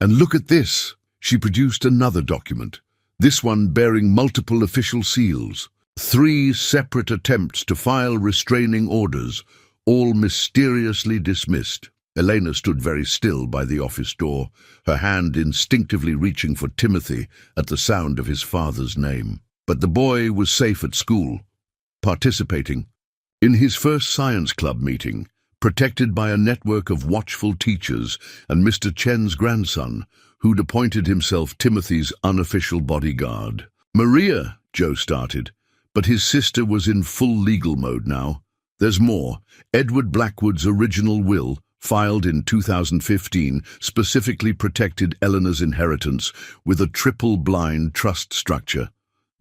Speaker 1: And look at this." She produced another document, this one bearing multiple official seals. 3 separate attempts to file restraining orders, all mysteriously dismissed. Elena stood very still by the office door, her hand instinctively reaching for Timothy at the sound of his father's name. But the boy was safe at school, participating in his first science club meeting, protected by a network of watchful teachers and Mr. Chen's grandson, who'd appointed himself Timothy's unofficial bodyguard. "Maria," Joe started, but his sister was in full legal mode now. "There's more. Edward Blackwood's original will, filed in 2015, specifically protected Eleanor's inheritance with a triple-blind trust structure.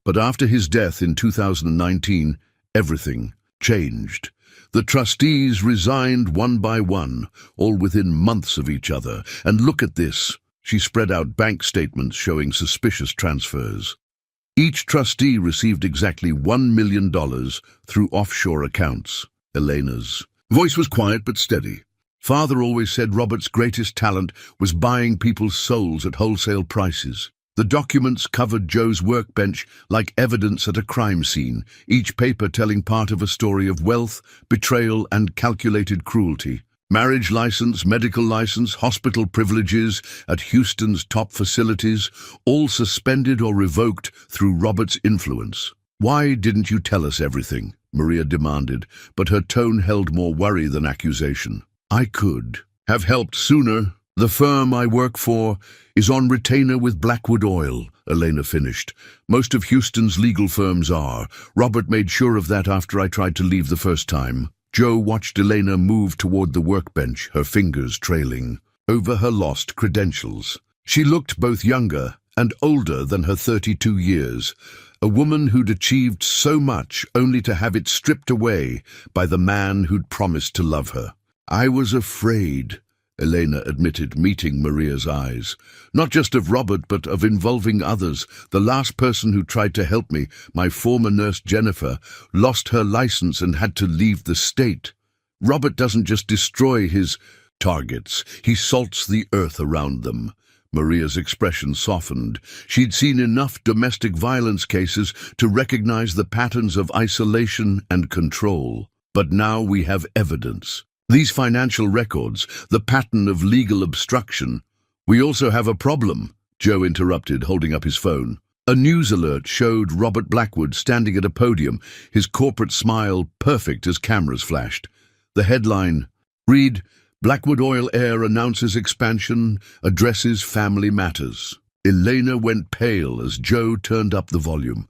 Speaker 1: But after his death in 2019, everything changed. The trustees resigned one by one, all within months of each other. And look at this." She spread out bank statements showing suspicious transfers. Each trustee received exactly $1 million through offshore accounts. Elena's voice was quiet but steady. "Father always said Robert's greatest talent was buying people's souls at wholesale prices." The documents covered Joe's workbench like evidence at a crime scene, each paper telling part of a story of wealth, betrayal, and calculated cruelty. Marriage license, medical license, hospital privileges at Houston's top facilities, all suspended or revoked through Robert's influence. "Why didn't you tell us everything?" Maria demanded, but her tone held more worry than accusation. "I could have helped sooner. The firm I work for is on retainer with Blackwood Oil," Elena finished. "Most of Houston's legal firms are. Robert made sure of that after I tried to leave the first time." Joe watched Elena move toward the workbench, her fingers trailing over her lost credentials. She looked both younger and older than her 32 years, a woman who'd achieved so much only to have it stripped away by the man who'd promised to love her. "I was afraid," Elena admitted, meeting Maria's eyes. "Not just of Robert, but of involving others. The last person who tried to help me, my former nurse Jennifer, lost her license and had to leave the state. Robert doesn't just destroy his targets, he salts the earth around them." Maria's expression softened. She'd seen enough domestic violence cases to recognize the patterns of isolation and control. "But now we have evidence. These financial records, the pattern of legal obstruction." "We also have a problem," Joe interrupted, holding up his phone. A news alert showed Robert Blackwood standing at a podium, his corporate smile perfect as cameras flashed. The headline read, "Blackwood Oil Heir announces expansion, addresses family matters." Elena went pale as Joe turned up the volume.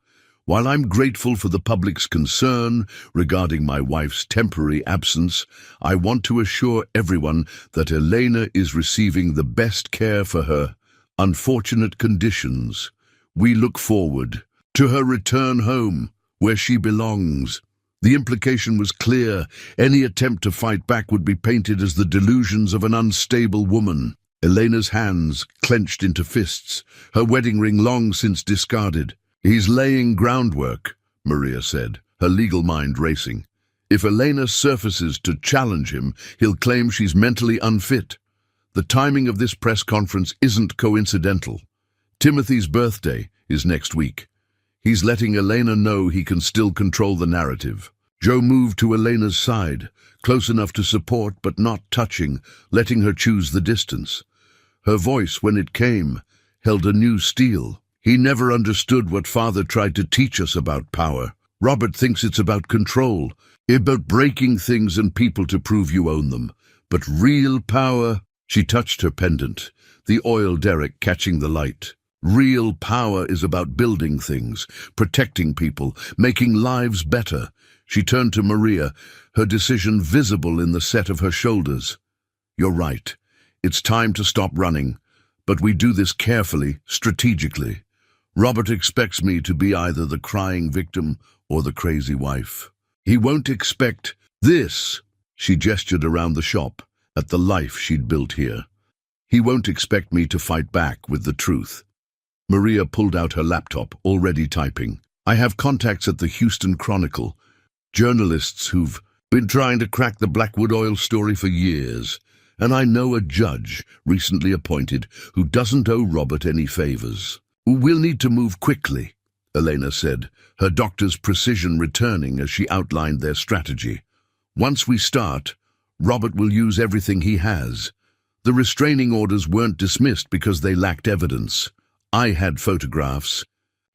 Speaker 1: "While I'm grateful for the public's concern regarding my wife's temporary absence, I want to assure everyone that Elena is receiving the best care for her unfortunate conditions. We look forward to her return home, where she belongs." The implication was clear. Any attempt to fight back would be painted as the delusions of an unstable woman. Elena's hands clenched into fists, her wedding ring long since discarded. "He's laying groundwork," Maria said, her legal mind racing. "If Elena surfaces to challenge him, he'll claim she's mentally unfit. The timing of this press conference isn't coincidental. Timothy's birthday is next week. He's letting Elena know he can still control the narrative." Joe moved to Elena's side, close enough to support but not touching, letting her choose the distance. Her voice, when it came, held a new steel. "He never understood what Father tried to teach us about power. Robert thinks it's about control, about breaking things and people to prove you own them. But real power—" She touched her pendant, the oil derrick catching the light. "Real power is about building things, protecting people, making lives better." She turned to Maria, her decision visible in the set of her shoulders. "You're right. It's time to stop running. But we do this carefully, strategically. Robert expects me to be either the crying victim or the crazy wife. He won't expect this. She gestured around the shop at the life she'd built here. He won't expect me to fight back with the truth. Maria pulled out her laptop, already typing. I have contacts at the Houston Chronicle, journalists who've been trying to crack the Blackwood oil story for years, and I know a judge recently appointed who doesn't owe Robert any favors. We'll need to move quickly, Elena said, her doctor's precision returning as she outlined their strategy. Once we start, Robert will use everything he has. The restraining orders weren't dismissed because they lacked evidence. I had photographs,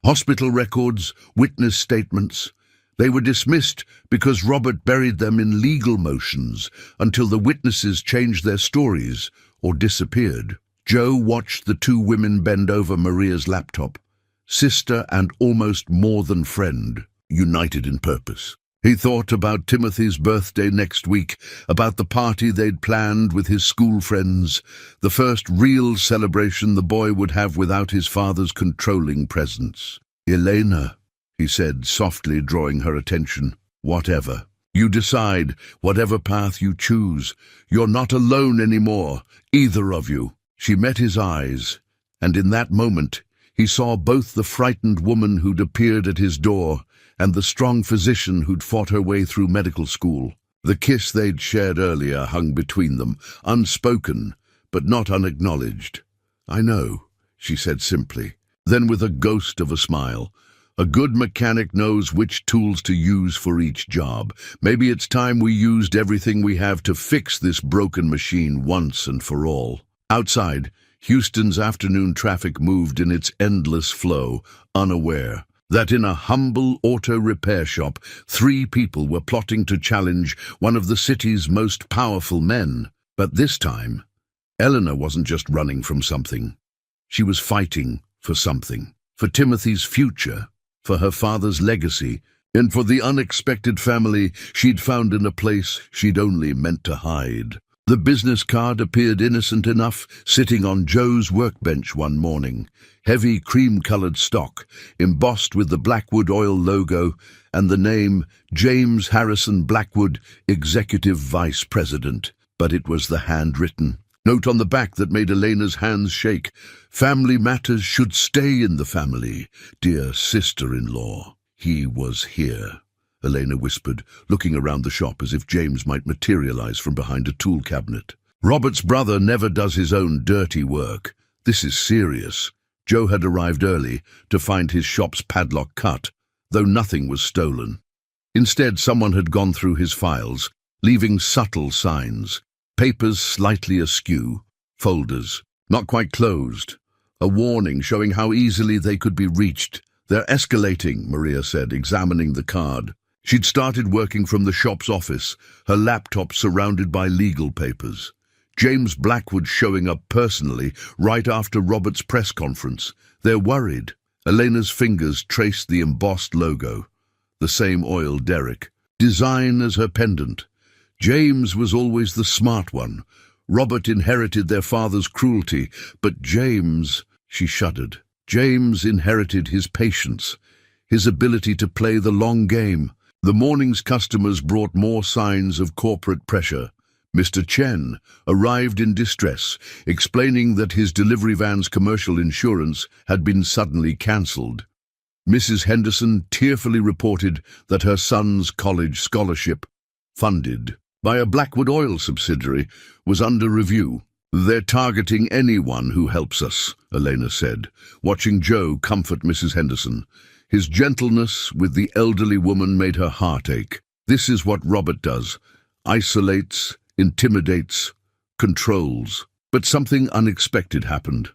Speaker 1: hospital records, witness statements. They were dismissed because Robert buried them in legal motions until the witnesses changed their stories or disappeared. Joe watched the two women bend over Maria's laptop, sister and almost more than friend, united in purpose. He thought about Timothy's birthday next week, about the party they'd planned with his school friends, the first real celebration the boy would have without his father's controlling presence. Elena, he said, softly drawing her attention, whatever. You decide, whatever path you choose. You're not alone anymore, either of you. She met his eyes, and in that moment he saw both the frightened woman who'd appeared at his door and the strong physician who'd fought her way through medical school. The kiss they'd shared earlier hung between them, unspoken, but not unacknowledged. I know, she said simply. Then with a ghost of a smile, a good mechanic knows which tools to use for each job. Maybe it's time we used everything we have to fix this broken machine once and for all. Outside, Houston's afternoon traffic moved in its endless flow, unaware that in a humble auto repair shop, 3 people were plotting to challenge one of the city's most powerful men. But this time, Eleanor wasn't just running from something. She was fighting for something. For Timothy's future, for her father's legacy, and for the unexpected family she'd found in a place she'd only meant to hide. The business card appeared innocent enough, sitting on Joe's workbench one morning. Heavy cream-colored stock, embossed with the Blackwood Oil logo and the name James Harrison Blackwood, Executive Vice President. But it was the handwritten note on the back that made Elena's hands shake. Family matters should stay in the family, dear sister-in-law. He was here, Elena whispered, looking around the shop as if James might materialize from behind a tool cabinet. Robert's brother never does his own dirty work. This is serious. Joe had arrived early to find his shop's padlock cut, though nothing was stolen. Instead, someone had gone through his files, leaving subtle signs, papers slightly askew, folders not quite closed, a warning showing how easily they could be reached. They're escalating, Maria said, examining the card. She'd started working from the shop's office, her laptop surrounded by legal papers. James Blackwood showing up personally right after Robert's press conference. They're worried. Elena's fingers traced the embossed logo, the same oil derrick, design as her pendant. James was always the smart one. Robert inherited their father's cruelty, but James, she shuddered. James inherited his patience, his ability to play the long game. The morning's customers brought more signs of corporate pressure. Mr. Chen arrived in distress, explaining that his delivery van's commercial insurance had been suddenly cancelled. Mrs. Henderson tearfully reported that her son's college scholarship, funded by a Blackwood Oil subsidiary, was under review. They're targeting anyone who helps us, Elena said, watching Joe comfort Mrs. Henderson. His gentleness with the elderly woman made her heart ache. This is what Robert does. Isolates, intimidates, controls. But something unexpected happened.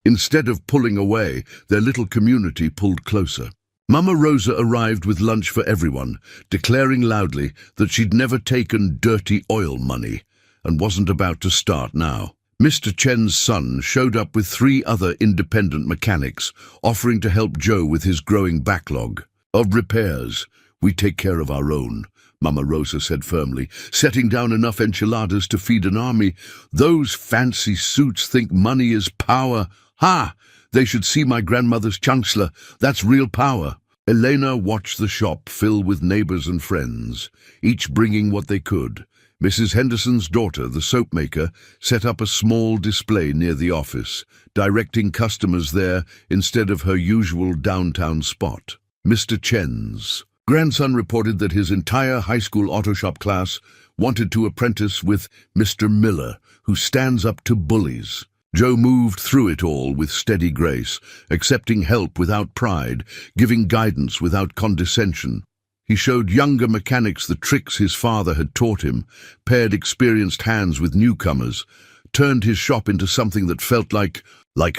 Speaker 1: Instead of pulling away, their little community pulled closer. Mama Rosa arrived with lunch for everyone, declaring loudly that she'd never taken dirty oil money and wasn't about to start now. Mr. Chen's son showed up with 3 other independent mechanics, offering to help Joe with his growing backlog of repairs. We take care of our own, Mama Rosa said firmly, setting down enough enchiladas to feed an army. Those fancy suits think money is power. Ha! They should see my grandmother's chancellor. That's real power. Elena watched the shop fill with neighbors and friends, each bringing what they could. Mrs. Henderson's daughter, the soap maker, set up a small display near the office, directing customers there instead of her usual downtown spot. Mr. Chen's grandson reported that his entire high school auto shop class wanted to apprentice with Mr. Miller, who stands up to bullies. Joe moved through it all with steady grace, accepting help without pride, giving guidance without condescension. He showed younger mechanics the tricks his father had taught him, paired experienced hands with newcomers, turned his shop into something that felt like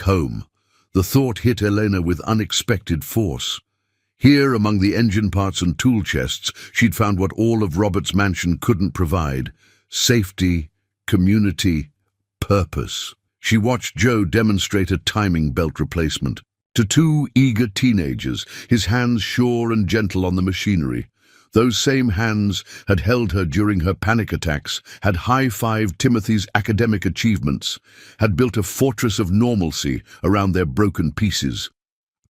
Speaker 1: home. The thought hit Elena with unexpected force. Here, among the engine parts and tool chests, she'd found what all of Robert's mansion couldn't provide: safety, community, purpose. She watched Joe demonstrate a timing belt replacement. To two eager teenagers, his hands sure and gentle on the machinery. Those same hands had held her during her panic attacks, had high-fived Timothy's academic achievements, had built a fortress of normalcy around their broken pieces.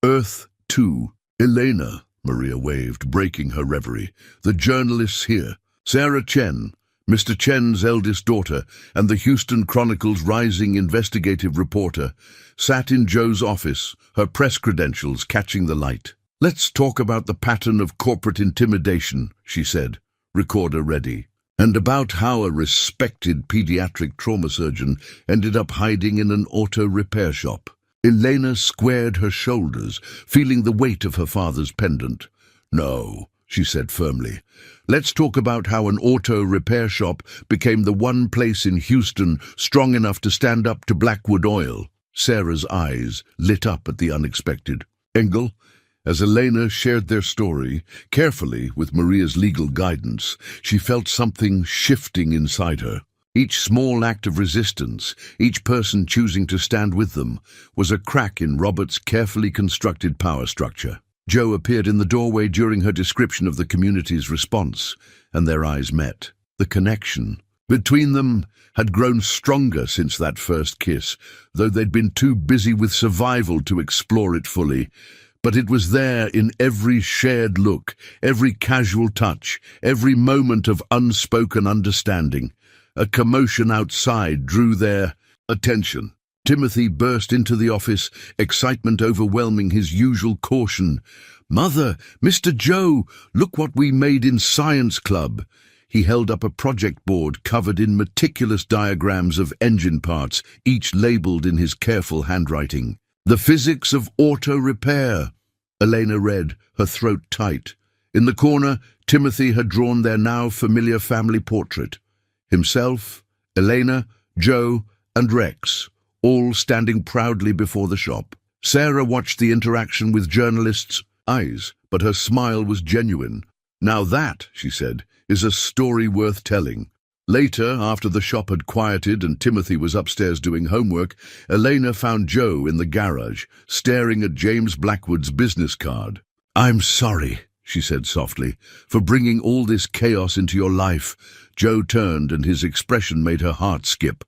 Speaker 1: Earth 2. Elena, Maria waved, breaking her reverie. The journalists here. Sarah Chen, Mr. Chen's eldest daughter, and the Houston Chronicle's rising investigative reporter, sat in Joe's office, her press credentials catching the light. "Let's talk about the pattern of corporate intimidation," she said, recorder ready, "and about how a respected pediatric trauma surgeon ended up hiding in an auto repair shop." Elena squared her shoulders, feeling the weight of her father's pendant. "No," she said firmly. "Let's talk about how an auto repair shop became the one place in Houston strong enough to stand up to Blackwood Oil." Sarah's eyes lit up at the unexpected. Engel, as Elena shared their story, carefully with Maria's legal guidance, she felt something shifting inside her. Each small act of resistance, each person choosing to stand with them, was a crack in Robert's carefully constructed power structure. Joe appeared in the doorway during her description of the community's response, and their eyes met. The connection between them had grown stronger since that first kiss, though they'd been too busy with survival to explore it fully. But it was there in every shared look, every casual touch, every moment of unspoken understanding. A commotion outside drew their attention. Timothy burst into the office, excitement overwhelming his usual caution. "Mother, Mr. Joe, look what we made in Science Club." He held up a project board covered in meticulous diagrams of engine parts, each labeled in his careful handwriting. "The physics of auto repair," Elena read, her throat tight. In the corner, Timothy had drawn their now familiar family portrait. Himself, Elena, Joe, and Rex, all standing proudly before the shop. Sarah watched the interaction with journalists' eyes, but her smile was genuine. "Now that," she said, "is a story worth telling." Later, after the shop had quieted and Timothy was upstairs doing homework, Elena found Joe in the garage, staring at James Blackwood's business card. "I'm sorry," she said softly, "for bringing all this chaos into your life." Joe turned, and his expression made her heart skip.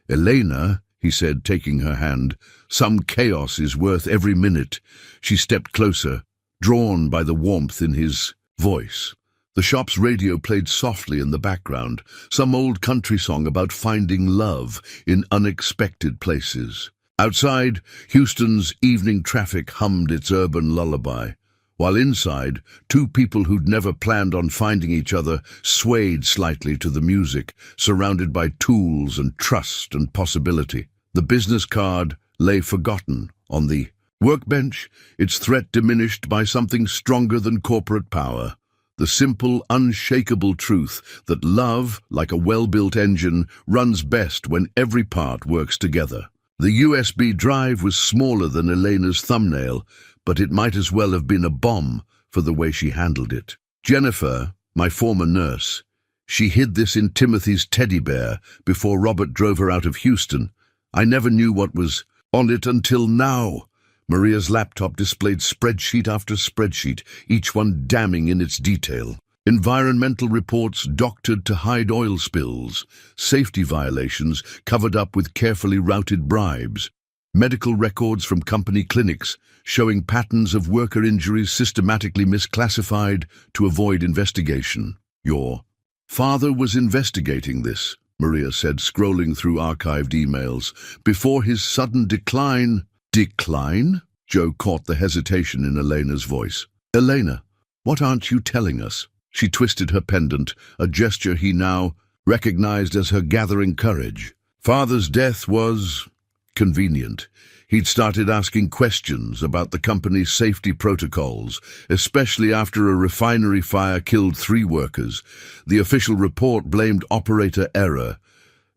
Speaker 1: "Elena," he said, taking her hand, "some chaos is worth every minute." She stepped closer, drawn by the warmth in his voice. The shop's radio played softly in the background, some old country song about finding love in unexpected places. Outside, Houston's evening traffic hummed its urban lullaby, while inside, two people who'd never planned on finding each other swayed slightly to the music, surrounded by tools and trust and possibility. The business card lay forgotten on the workbench, its threat diminished by something stronger than corporate power. The simple, unshakable truth that love, like a well-built engine, runs best when every part works together. The USB drive was smaller than Elena's thumbnail, but it might as well have been a bomb for the way she handled it. "Jennifer, my former nurse, she hid this in Timothy's teddy bear before Robert drove her out of Houston. I never knew what was on it until now." Maria's laptop displayed spreadsheet after spreadsheet, each one damning in its detail. Environmental reports doctored to hide oil spills, safety violations covered up with carefully routed bribes. medical records from company clinics showing patterns of worker injuries systematically misclassified to avoid investigation. Your father was investigating this, Maria said, scrolling through archived emails, before his sudden decline. Decline? Joe caught the hesitation in Elena's voice. Elena, what aren't you telling us? She twisted her pendant, a gesture he now recognized as her gathering courage. Father's death was convenient. He'd started asking questions about the company's safety protocols, especially after a refinery fire killed 3 workers. The official report blamed operator error,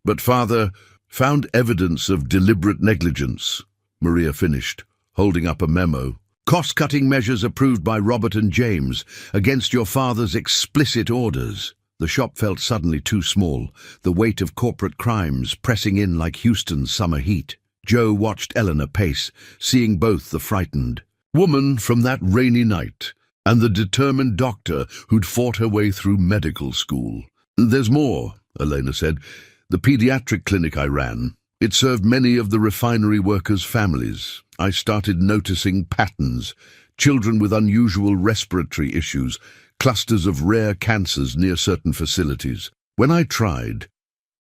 Speaker 1: but Father found evidence of deliberate negligence, Maria finished, holding up a memo. Cost-cutting measures approved by Robert and James against your father's explicit orders. The shop felt suddenly too small, the weight of corporate crimes pressing in like Houston's summer heat. Joe watched Eleanor pace, seeing both the frightened woman from that rainy night and the determined doctor who'd fought her way through medical school. There's more, Elena said. The pediatric clinic I ran, it served many of the refinery workers' families. I started noticing patterns, children with unusual respiratory issues, clusters of rare cancers near certain facilities. When I tried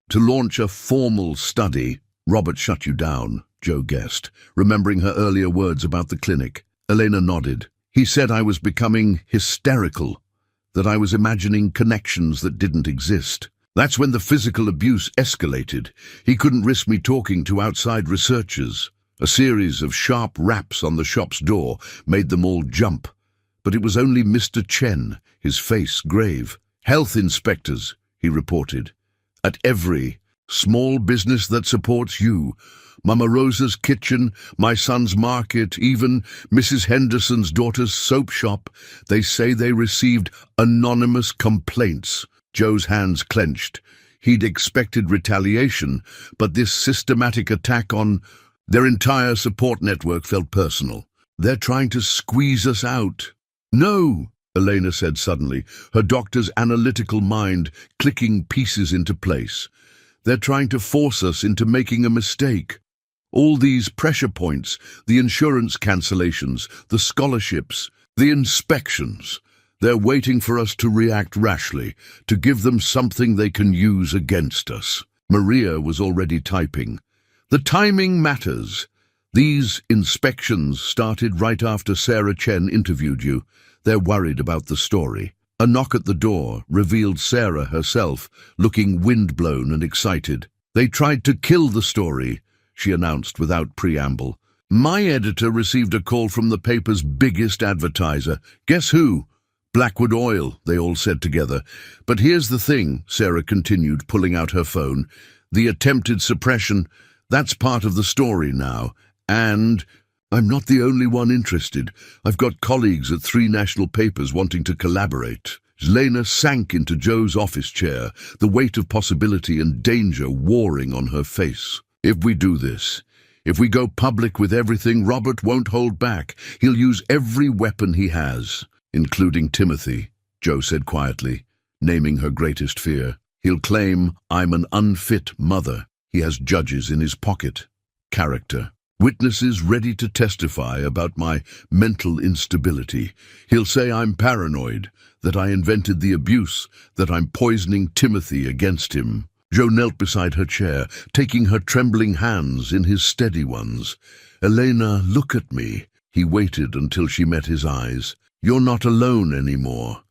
Speaker 1: to launch a formal study, Robert shut you down, Joe guessed, remembering her earlier words about the clinic. Elena nodded. He said I was becoming hysterical, that I was imagining connections that didn't exist. That's when the physical abuse escalated. He couldn't risk me talking to outside researchers. A series of sharp raps on the shop's door made them all jump. But it was only Mr. Chen, his face grave. Health inspectors, he reported. At every small business that supports you, Mama Rosa's kitchen, my son's market, even Mrs. Henderson's daughter's soap shop, they say they received anonymous complaints. Joe's hands clenched. He'd expected retaliation, but this systematic attack on their entire support network felt personal. They're trying to squeeze us out. No, Elena said suddenly, her doctor's analytical mind clicking pieces into place. They're trying to force us into making a mistake. All these pressure points, the insurance cancellations, the scholarships, the inspections, they're waiting for us to react rashly, to give them something they can use against us. Maria was already typing. The timing matters. These inspections started right after Sarah Chen interviewed you. They're worried about the story. A knock at the door revealed Sarah herself, looking windblown and excited. They tried to kill the story, she announced without preamble. My editor received a call from the paper's biggest advertiser. Guess who? Blackwood Oil, they all said together. But here's the thing, Sarah continued, pulling out her phone. The attempted suppression, that's part of the story now. And I'm not the only one interested. I've got colleagues at 3 national papers wanting to collaborate. Lena sank into Joe's office chair, the weight of possibility and danger warring on her face. If we do this, if we go public with everything, Robert won't hold back. He'll use every weapon he has, including Timothy, Joe said quietly, naming her greatest fear. He'll claim I'm an unfit mother. He has judges in his pocket. Character. Witnesses ready to testify about my mental instability. He'll say I'm paranoid, that I invented the abuse, that I'm poisoning Timothy against him. Joe knelt beside her chair, taking her trembling hands in his steady ones. Elena, look at me. He waited until she met his eyes. You're not alone anymore.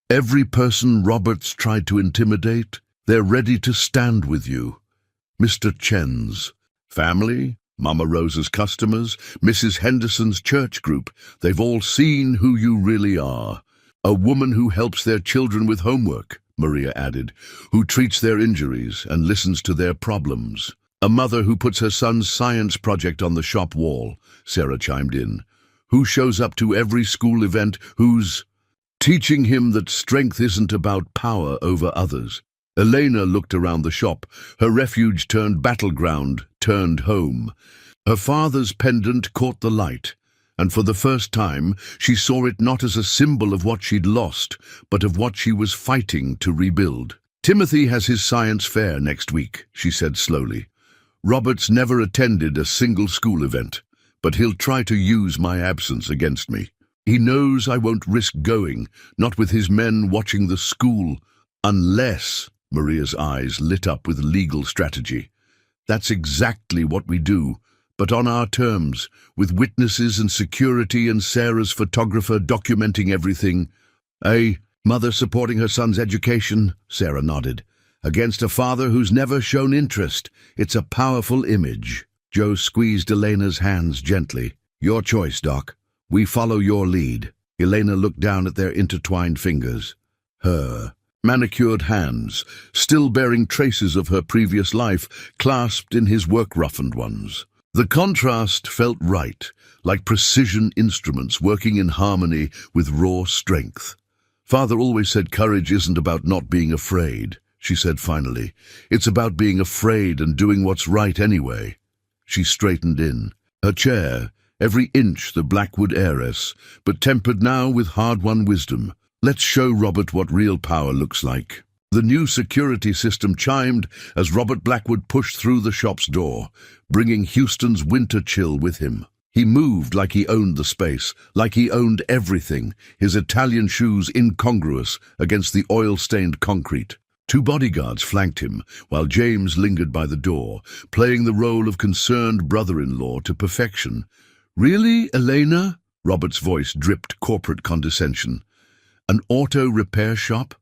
Speaker 1: Every person Roberts tried to intimidate, they're ready to stand with you. Mr. Chen's family, Mama Rosa's customers, Mrs. Henderson's church group, they've all seen who you really are. A woman who helps their children with homework, Maria added, who treats their injuries and listens to their problems. A mother who puts her son's science project on the shop wall, Sarah chimed in. Who shows up to every school event, who's teaching him that strength isn't about power over others. Elena looked around the shop, her refuge turned battleground, turned home. Her father's pendant caught the light, and for the first time she saw it not as a symbol of what she'd lost, but of what she was fighting to rebuild. Timothy has his science fair next week, she said slowly. Robert's never attended a single school event, but he'll try to use my absence against me. He knows I won't risk going, not with his men watching the school, unless—" Maria's eyes lit up with legal strategy. "That's exactly what we do, but on our terms, with witnesses and security and Sarah's photographer documenting everything." "A mother supporting her son's education," Sarah nodded, "against a father who's never shown interest. It's a powerful image." Joe squeezed Elena's hands gently. "Your choice, Doc. We follow your lead." Elena looked down at their intertwined fingers. Her manicured hands, still bearing traces of her previous life, clasped in his work-roughened ones. The contrast felt right, like precision instruments working in harmony with raw strength. "Father always said courage isn't about not being afraid," she said finally. "It's about being afraid and doing what's right anyway." She straightened in. Her chair, every inch the Blackwood heiress, but tempered now with hard-won wisdom. "Let's show Robert what real power looks like." The new security system chimed as Robert Blackwood pushed through the shop's door, bringing Houston's winter chill with him. He moved like he owned the space, like he owned everything, his Italian shoes incongruous against the oil-stained concrete. Two bodyguards flanked him, while James lingered by the door, playing the role of concerned brother-in-law to perfection. "Really, Elena?" Robert's voice dripped corporate condescension. "An auto repair shop?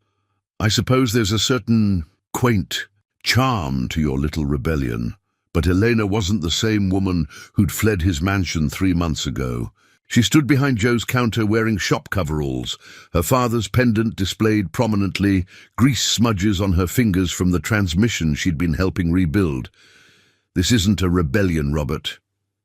Speaker 1: I suppose there's a certain quaint charm to your little rebellion." But Elena wasn't the same woman who'd fled his mansion 3 months ago. She stood behind Joe's counter wearing shop coveralls, her father's pendant displayed prominently, grease smudges on her fingers from the transmission she'd been helping rebuild. "This isn't a rebellion, Robert.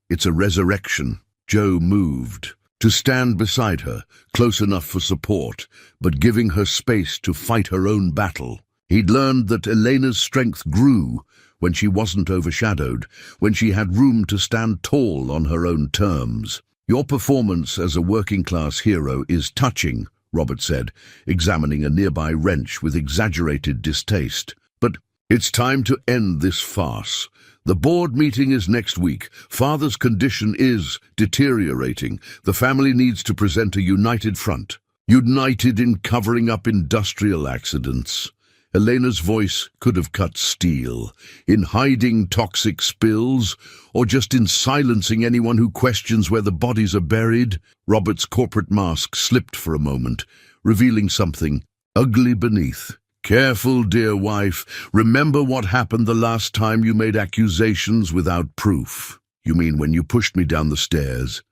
Speaker 1: It's a resurrection." Joe moved to stand beside her, close enough for support, but giving her space to fight her own battle. He'd learned that Elena's strength grew when she wasn't overshadowed, when she had room to stand tall on her own terms. "Your performance as a working-class hero is touching," Robert said, examining a nearby wrench with exaggerated distaste. "But it's time to end this farce. The board meeting is next week. Father's condition is deteriorating. The family needs to present a united front. United in covering up industrial accidents." Elena's voice could have cut steel. "In hiding toxic spills, or just in silencing anyone who questions where the bodies are buried?" Robert's corporate mask slipped for a moment, revealing something ugly beneath. "Careful, dear wife. Remember what happened the last time you made accusations without proof." "You mean when you pushed me down the stairs?"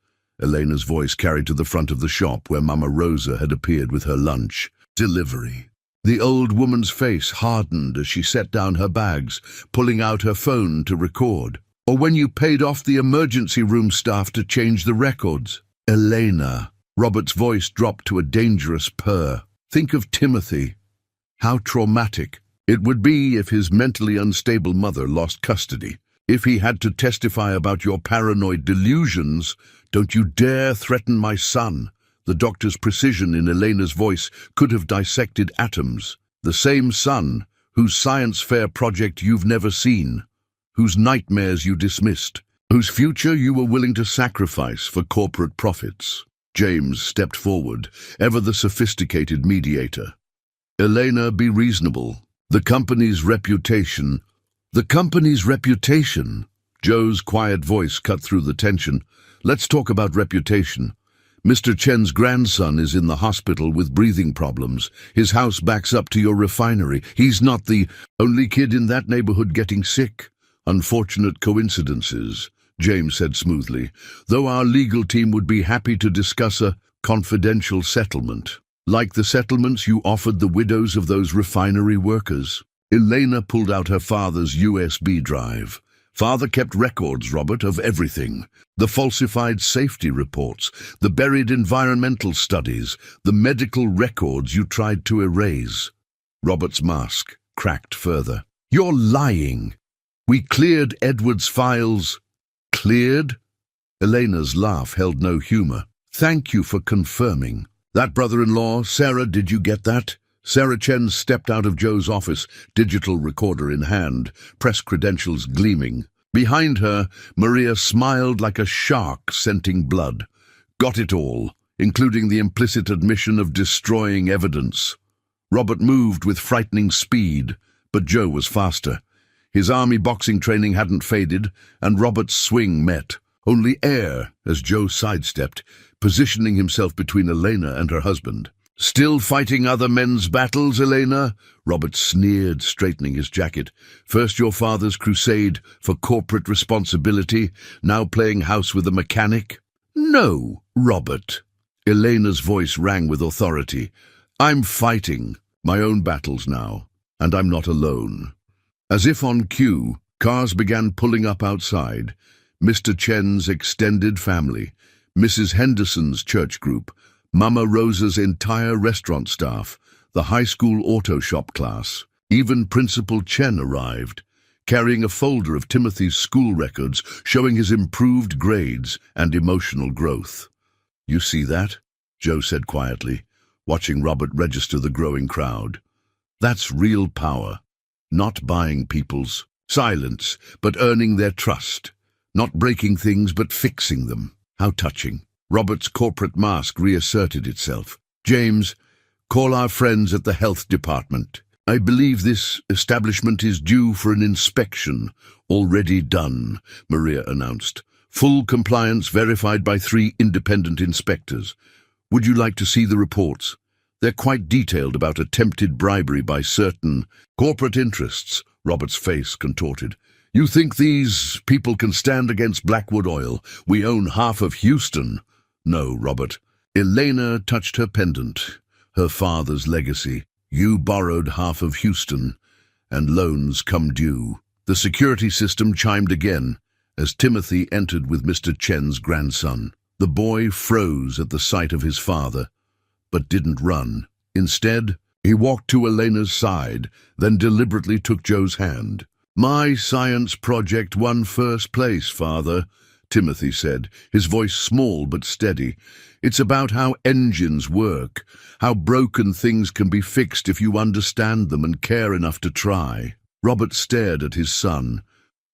Speaker 1: Elena's voice carried to the front of the shop where Mama Rosa had appeared with her lunch. "Delivery." The old woman's face hardened as she set down her bags, pulling out her phone to record. "Or when you paid off the emergency room staff to change the records." "Elena." Robert's voice dropped to a dangerous purr. "Think of Timothy. How traumatic it would be if his mentally unstable mother lost custody. If he had to testify about your paranoid delusions. Don't you dare threaten my son." The doctor's precision in Elena's voice could have dissected atoms. "The same son whose science fair project you've never seen, whose nightmares you dismissed, whose future you were willing to sacrifice for corporate profits." James stepped forward, ever the sophisticated mediator. "Elena, be reasonable. The company's reputation." "The company's reputation?" Joe's quiet voice cut through the tension. "Let's talk about reputation. Mr. Chen's grandson is in the hospital with breathing problems. His house backs up to your refinery. He's not the only kid in that neighborhood getting sick." "Unfortunate coincidences," James said smoothly, "though our legal team would be happy to discuss a confidential settlement. Like the settlements you offered the widows of those refinery workers." Elena pulled out her father's USB drive. "Father kept records, Robert, of everything. The falsified safety reports, the buried environmental studies, the medical records you tried to erase." Robert's mask cracked further. "You're lying. We cleared Edward's files." "Cleared?" Elena's laugh held no humor. "Thank you for confirming. That brother-in-law, Sarah, did you get that?" Sarah Chen stepped out of Joe's office, digital recorder in hand, press credentials gleaming. Behind her, Maria smiled like a shark scenting blood. Got it all, including the implicit admission of destroying evidence. Robert moved with frightening speed, but Joe was faster. His army boxing training hadn't faded, and Robert's swing met. Only air as Joe sidestepped, positioning himself between Elena and her husband. "Still fighting other men's battles, Elena?" Robert sneered, straightening his jacket. "First your father's crusade for corporate responsibility, now playing house with a mechanic?" "No, Robert." Elena's voice rang with authority. "I'm fighting my own battles now, and I'm not alone." As if on cue, cars began pulling up outside. Mr. Chen's extended family, Mrs. Henderson's church group, Mama Rosa's entire restaurant staff, the high school auto shop class. Even Principal Chen arrived, carrying a folder of Timothy's school records showing his improved grades and emotional growth. "You see that?" Joe said quietly, watching Robert register the growing crowd. "That's real power. Not buying people's silence, but earning their trust. Not breaking things, but fixing them. How touching." Robert's corporate mask reasserted itself. "James, call our friends at the health department. I believe this establishment is due for an inspection." "Already done," Maria announced. "Full compliance verified by 3 independent inspectors. Would you like to see the reports? They're quite detailed about attempted bribery by certain corporate interests." Robert's face contorted. "You think these people can stand against Blackwood Oil? We own half of Houston." "No, Robert." Elena touched her pendant, her father's legacy. "You borrowed half of Houston, and loans come due." The security system chimed again as Timothy entered with Mr. Chen's grandson. The boy froze at the sight of his father, but didn't run. Instead, he walked to Elena's side, then deliberately took Joe's hand. "My science project won first place, Father," Timothy said, his voice small but steady. "It's about how engines work, how broken things can be fixed if you understand them and care enough to try." Robert stared at his son,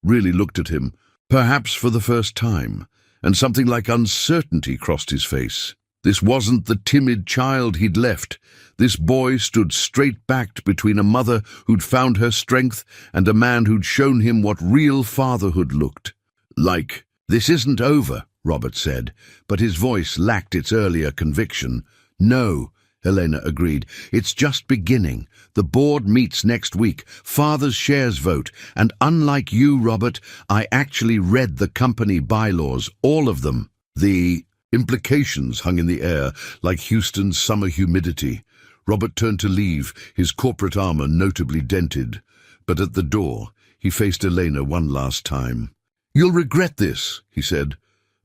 Speaker 1: really looked at him, perhaps for the first time, and something like uncertainty crossed his face. This wasn't the timid child he'd left. This boy stood straight-backed between a mother who'd found her strength and a man who'd shown him what real fatherhood looked like. "This isn't over," Robert said, but his voice lacked its earlier conviction. "No," Elena agreed. "It's just beginning. The board meets next week. Father's shares vote. And unlike you, Robert, I actually read the company bylaws, all of them." The implications hung in the air like Houston's summer humidity. Robert turned to leave, his corporate armor notably dented. But at the door, he faced Elena one last time. "You'll regret this," he said,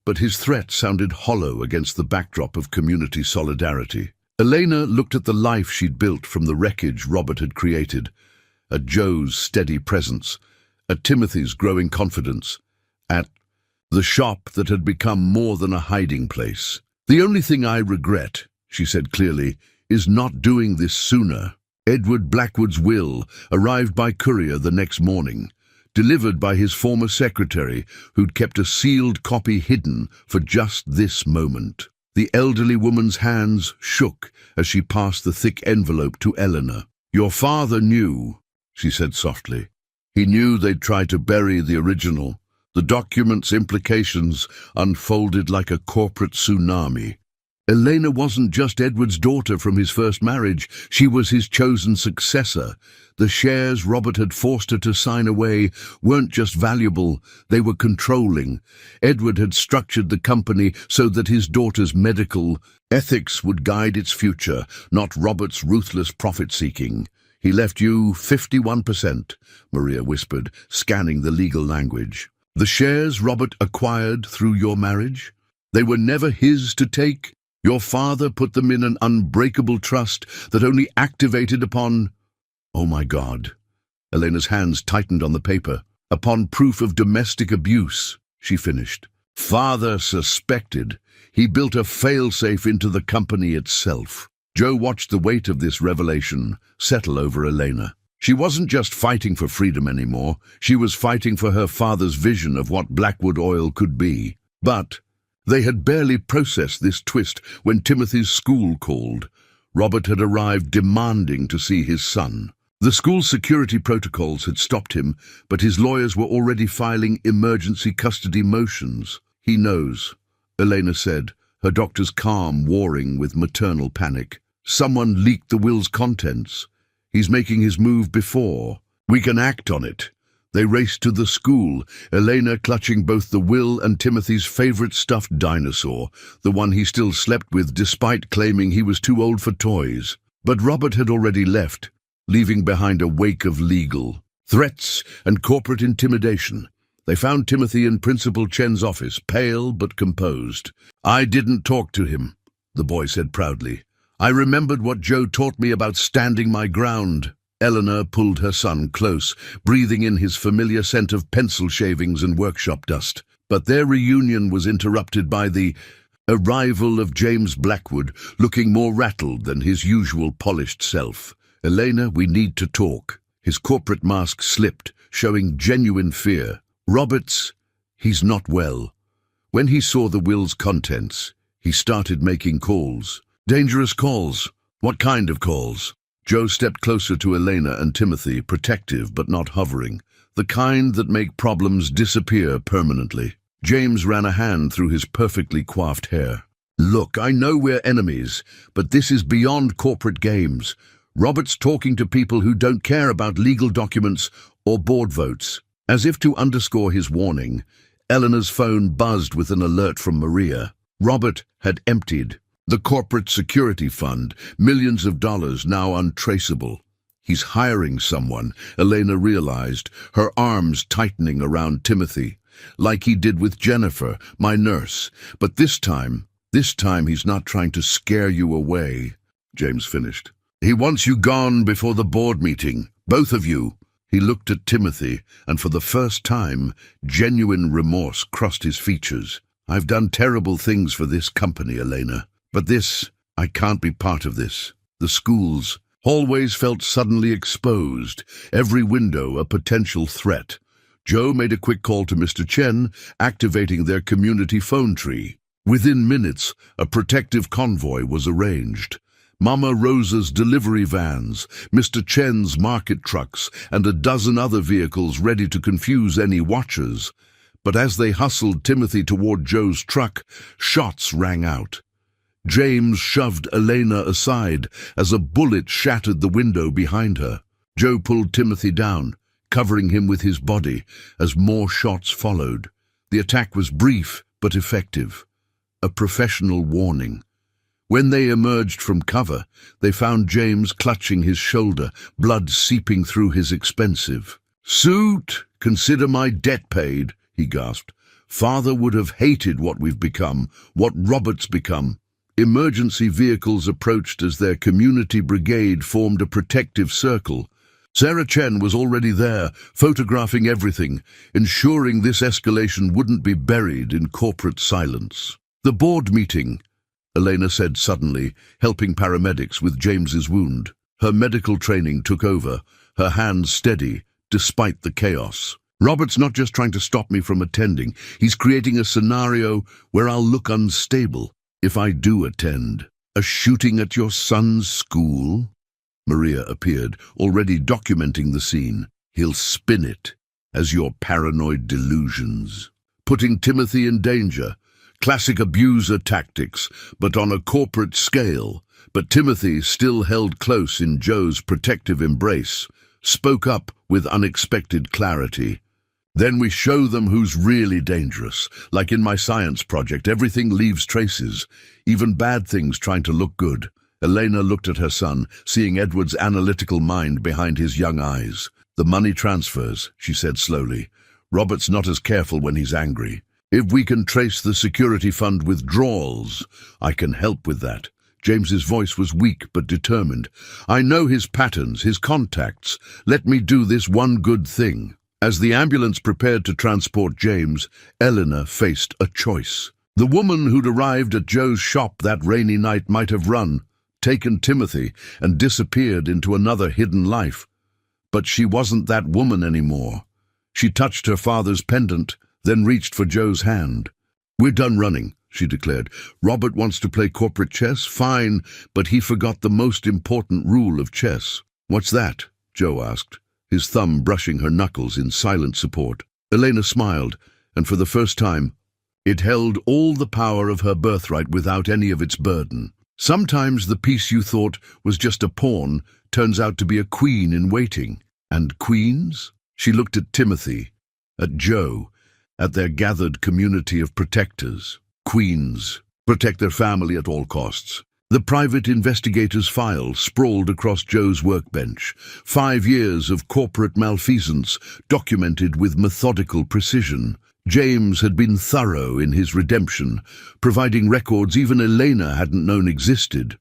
Speaker 1: but his threat sounded hollow against the backdrop of community solidarity. Elena looked at the life she'd built from the wreckage Robert had created, at Joe's steady presence, at Timothy's growing confidence, at the shop that had become more than a hiding place. "The only thing I regret," she said clearly, "is not doing this sooner." Edward Blackwood's will arrived by courier the next morning, delivered by his former secretary, who'd kept a sealed copy hidden for just this moment. The elderly woman's hands shook as she passed the thick envelope to Eleanor. "Your father knew," she said softly. "He knew they'd try to bury the original." The document's implications unfolded like a corporate tsunami. Elena wasn't just Edward's daughter from his first marriage, she was his chosen successor. The shares Robert had forced her to sign away weren't just valuable, they were controlling. Edward had structured the company so that his daughter's medical ethics would guide its future, not Robert's ruthless profit-seeking. "He left you 51%, Maria whispered, scanning the legal language. "The shares Robert acquired through your marriage? They were never his to take? Your father put them in an unbreakable trust that only activated upon—" "Oh my God." Elena's hands tightened on the paper. "Upon proof of domestic abuse," she finished. "Father suspected. He built a failsafe into the company itself." Joe watched the weight of this revelation settle over Elena. She wasn't just fighting for freedom anymore, she was fighting for her father's vision of what Blackwood Oil could be. But they had barely processed this twist when Timothy's school called. Robert had arrived demanding to see his son. The school's security protocols had stopped him, but his lawyers were already filing emergency custody motions. "He knows," Elena said, her doctor's calm warring with maternal panic. "Someone leaked the will's contents. He's making his move before. We can act on it." They raced to the school, Elena clutching both the will and Timothy's favorite stuffed dinosaur, the one he still slept with despite claiming he was too old for toys. But Robert had already left, leaving behind a wake of legal threats and corporate intimidation. They found Timothy in Principal Chen's office, pale but composed. "I didn't talk to him," the boy said proudly. "I remembered what Joe taught me about standing my ground." Eleanor pulled her son close, breathing in his familiar scent of pencil shavings and workshop dust. But their reunion was interrupted by the arrival of James Blackwood, looking more rattled than his usual polished self. "Elena, we need to talk." His corporate mask slipped, showing genuine fear. He's not well." When he saw the will's contents, he started making calls. "Dangerous calls? What kind of calls?" Joe stepped closer to Elena and Timothy, protective but not hovering, the kind that make problems disappear permanently. James ran a hand through his perfectly coiffed hair. "Look, I know we're enemies, but this is beyond corporate games. Robert's talking to people who don't care about legal documents or board votes." As if to underscore his warning, Eleanor's phone buzzed with an alert from Maria. Robert had emptied the corporate security fund, millions of dollars now untraceable. "He's hiring someone," Elena realized, her arms tightening around Timothy, "like he did with Jennifer, my nurse. But this time he's not trying to scare you away." James finished. "He wants you gone before the board meeting, both of you." He looked at Timothy, and for the first time, genuine remorse crossed his features. "I've done terrible things for this company, Elena. But I can't be part of this." The school's hallways felt suddenly exposed, every window a potential threat. Joe made a quick call to Mr. Chen, activating their community phone tree. Within minutes, a protective convoy was arranged. Mama Rosa's delivery vans, Mr. Chen's market trucks, and a dozen other vehicles ready to confuse any watchers. But as they hustled Timothy toward Joe's truck, shots rang out. James shoved Elena aside as a bullet shattered the window behind her. Joe pulled Timothy down, covering him with his body, as more shots followed. The attack was brief but effective, a professional warning. When they emerged from cover, they found James clutching his shoulder, blood seeping through his expensive suit. "Consider my debt paid," he gasped. "Father would have hated what we've become, what Robert's become." Emergency vehicles approached as their community brigade formed a protective circle. Sarah Chen was already there, photographing everything, ensuring this escalation wouldn't be buried in corporate silence. "The board meeting," Elena said suddenly, helping paramedics with James's wound. Her medical training took over, her hands steady, despite the chaos. "Robert's not just trying to stop me from attending, he's creating a scenario where I'll look unstable if I do attend." "A shooting at your son's school?" Maria appeared, already documenting the scene. "He'll spin it as your paranoid delusions. Putting Timothy in danger. Classic abuser tactics, but on a corporate scale." But Timothy, still held close in Joe's protective embrace, spoke up with unexpected clarity. "Then we show them who's really dangerous. Like in my science project, everything leaves traces, even bad things trying to look good." Elena looked at her son, seeing Edward's analytical mind behind his young eyes. "The money transfers," she said slowly. "Robert's not as careful when he's angry. If we can trace the security fund withdrawals, I can help with that." James's voice was weak but determined. "I know his patterns, his contacts. Let me do this one good thing." As the ambulance prepared to transport James, Eleanor faced a choice. The woman who'd arrived at Joe's shop that rainy night might have run, taken Timothy, and disappeared into another hidden life. But she wasn't that woman anymore. She touched her father's pendant, then reached for Joe's hand. "We're done running," she declared. "Robert wants to play corporate chess? Fine, but he forgot the most important rule of chess." "What's that?" Joe asked, his thumb brushing her knuckles in silent support. Elena smiled, and for the first time, it held all the power of her birthright without any of its burden. Sometimes the piece you thought was just a pawn turns out to be a queen in waiting. And queens? She looked at Timothy, at Joe, at their gathered community of protectors. Queens protect their family at all costs. The private investigator's file sprawled across Joe's workbench. 5 years of corporate malfeasance documented with methodical precision. James had been thorough in his redemption, providing records even Elena hadn't known existed.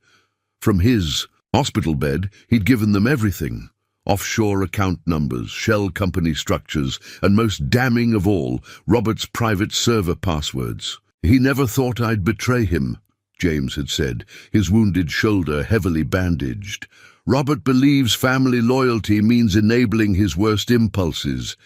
Speaker 1: From his hospital bed, he'd given them everything. Offshore account numbers, shell company structures, and most damning of all, Robert's private server passwords. "He never thought I'd betray him," James had said, his wounded shoulder heavily bandaged. "Robert believes family loyalty means enabling his worst impulses.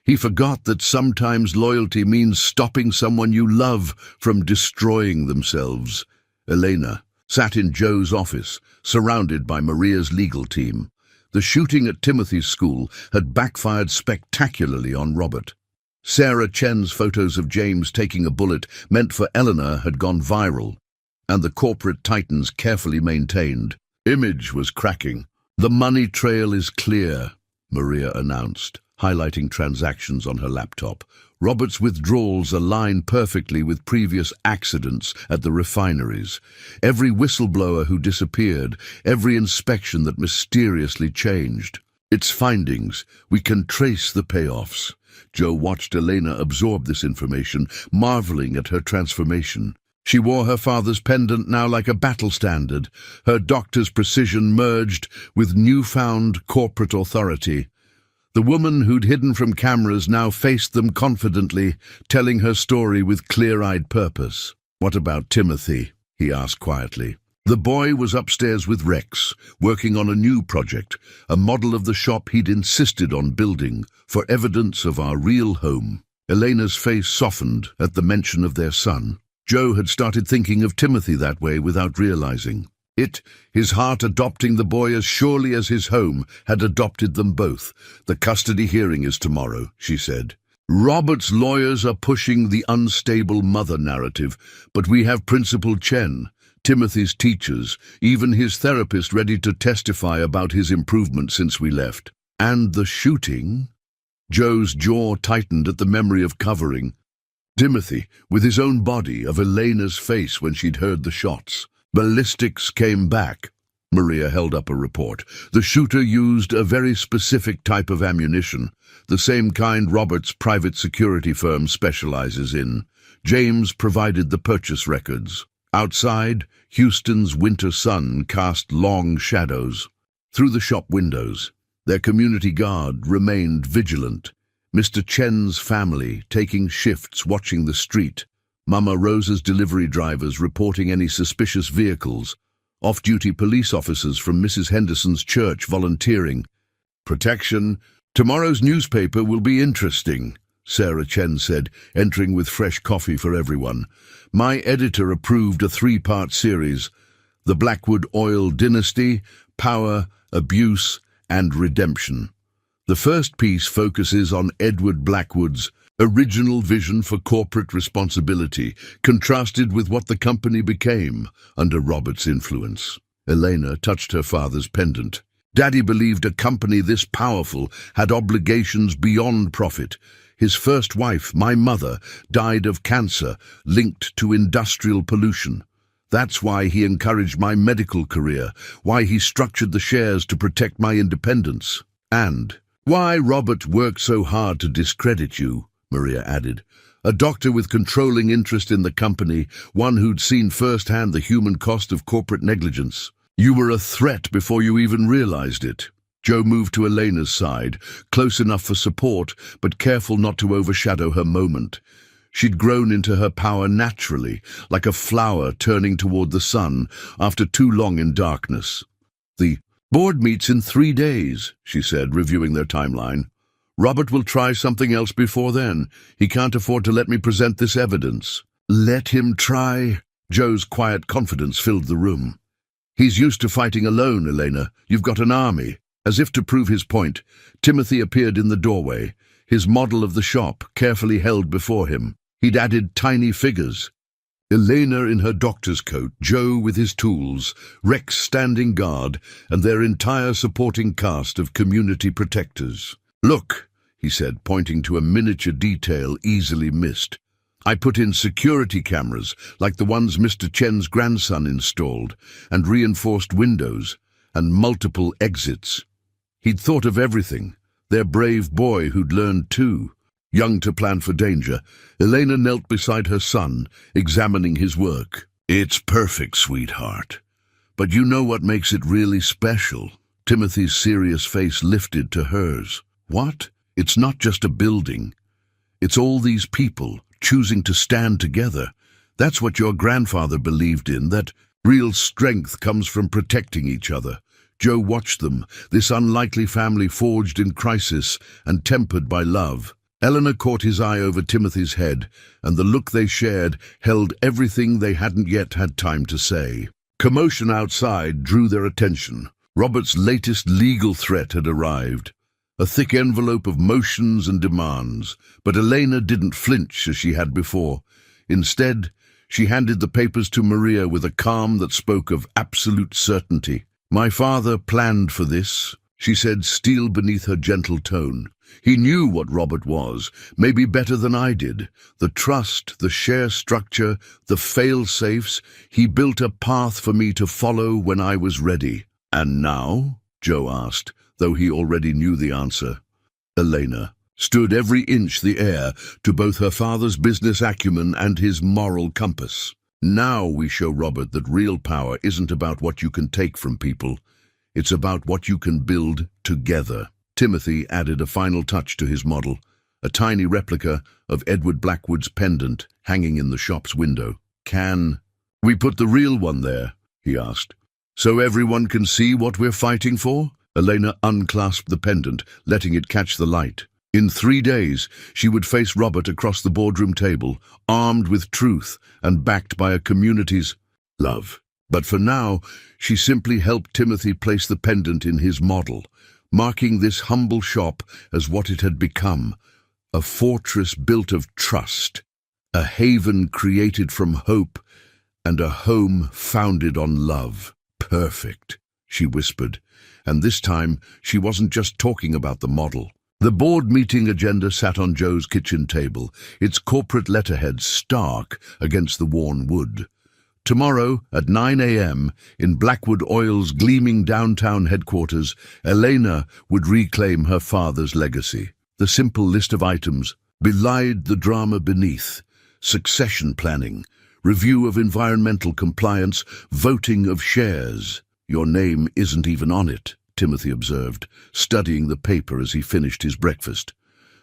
Speaker 1: He forgot that sometimes loyalty means stopping someone you love from destroying themselves." Elena sat in Joe's office, surrounded by Maria's legal team. The shooting at Timothy's school had backfired spectacularly on Robert. Sarah Chen's photos of James taking a bullet meant for Eleanor had gone viral, and the corporate titans carefully maintained. Image was cracking. "The money trail is clear," Maria announced, highlighting transactions on her laptop. Robert's withdrawals align perfectly with previous accidents at the refineries. Every whistleblower who disappeared, every inspection that mysteriously changed. Its findings, we can trace the payoffs. Joe watched Elena absorb this information, marveling at her transformation. She wore her father's pendant now like a battle standard, her doctor's precision merged with newfound corporate authority. The woman who'd hidden from cameras now faced them confidently, telling her story with clear-eyed purpose. "What about Timothy?" he asked quietly. The boy was upstairs with Rex, working on a new project, a model of the shop he'd insisted on building, for evidence of our real home. Elena's face softened at the mention of their son. Joe had started thinking of Timothy that way without realizing. His heart adopting the boy as surely as his home, had adopted them both. "The custody hearing is tomorrow," she said. "Robert's lawyers are pushing the unstable mother narrative, but we have Principal Chen, Timothy's teachers, even his therapist ready to testify about his improvement since we left. And the shooting?" Joe's jaw tightened at the memory of covering Timothy with his own body, of Elena's face when she'd heard the shots. "Ballistics came back." Maria held up a report. "The shooter used a very specific type of ammunition, the same kind Robert's private security firm specializes in. James provided the purchase records." Outside, Houston's winter sun cast long shadows. Through the shop windows, their community guard remained vigilant. Mr. Chen's family taking shifts watching the street. Mama Rosa's delivery drivers reporting any suspicious vehicles. Off-duty police officers from Mrs. Henderson's church volunteering. "Protection. Tomorrow's newspaper will be interesting," Sarah Chen said, entering with fresh coffee for everyone. "My editor approved a 3-part series. The Blackwood Oil Dynasty, Power, Abuse, and Redemption. The first piece focuses on Edward Blackwood's original vision for corporate responsibility, contrasted with what the company became under Robert's influence." Elena touched her father's pendant. "Daddy believed a company this powerful had obligations beyond profit. His first wife, my mother, died of cancer linked to industrial pollution. That's why he encouraged my medical career, why he structured the shares to protect my independence. And why Robert worked so hard to discredit you," Maria added. "A doctor with controlling interest in the company, one who'd seen firsthand the human cost of corporate negligence. You were a threat before you even realized it." Joe moved to Elena's side, close enough for support, but careful not to overshadow her moment. She'd grown into her power naturally, like a flower turning toward the sun after too long in darkness. "The Board meets in 3 days, she said, reviewing their timeline. Robert will try something else before then. He can't afford to let me present this evidence. Let him try. Joe's quiet confidence filled the room. He's used to fighting alone, Elena. You've got an army. As if to prove his point, Timothy appeared in the doorway, his model of the shop carefully held before him. He'd added tiny figures. Elena in her doctor's coat, Joe with his tools, Rex standing guard, and their entire supporting cast of community protectors. Look, he said, pointing to a miniature detail easily missed. I put in security cameras, like the ones Mr. Chen's grandson installed, and reinforced windows, and multiple exits. He'd thought of everything, their brave boy who'd learned too. Young to plan for danger, Elena knelt beside her son, examining his work. It's perfect, sweetheart. But you know what makes it really special? Timothy's serious face lifted to hers. What? It's not just a building. It's all these people choosing to stand together. That's what your grandfather believed in, that real strength comes from protecting each other. Joe watched them, this unlikely family forged in crisis and tempered by love. Eleanor caught his eye over Timothy's head, and the look they shared held everything they hadn't yet had time to say. Commotion outside drew their attention. Robert's latest legal threat had arrived. A thick envelope of motions and demands, but Elena didn't flinch as she had before. Instead, she handed the papers to Maria with a calm that spoke of absolute certainty. My father planned for this, she said, steel beneath her gentle tone. He knew what Robert was, maybe better than I did. The trust, the share structure, the fail-safes. He built a path for me to follow when I was ready. And now? Joe asked, though he already knew the answer. Elena stood every inch the heir to both her father's business acumen and his moral compass. Now we show Robert that real power isn't about what you can take from people. It's about what you can build together. Timothy added a final touch to his model, a tiny replica of Edward Blackwood's pendant hanging in the shop's window. Can we put the real one there? He asked. So everyone can see what we're fighting for? Elena unclasped the pendant, letting it catch the light. In 3 days, she would face Robert across the boardroom table, armed with truth and backed by a community's love. But for now, she simply helped Timothy place the pendant in his model, marking this humble shop as what it had become, a fortress built of trust, a haven created from hope, and a home founded on love. Perfect, she whispered, and this time she wasn't just talking about the model. The board meeting agenda sat on Joe's kitchen table, its corporate letterhead stark against the worn wood. Tomorrow, at 9 a.m., in Blackwood Oil's gleaming downtown headquarters, Elena would reclaim her father's legacy. The simple list of items belied the drama beneath: succession planning, review of environmental compliance, voting of shares. Your name isn't even on it, Timothy observed, studying the paper as he finished his breakfast.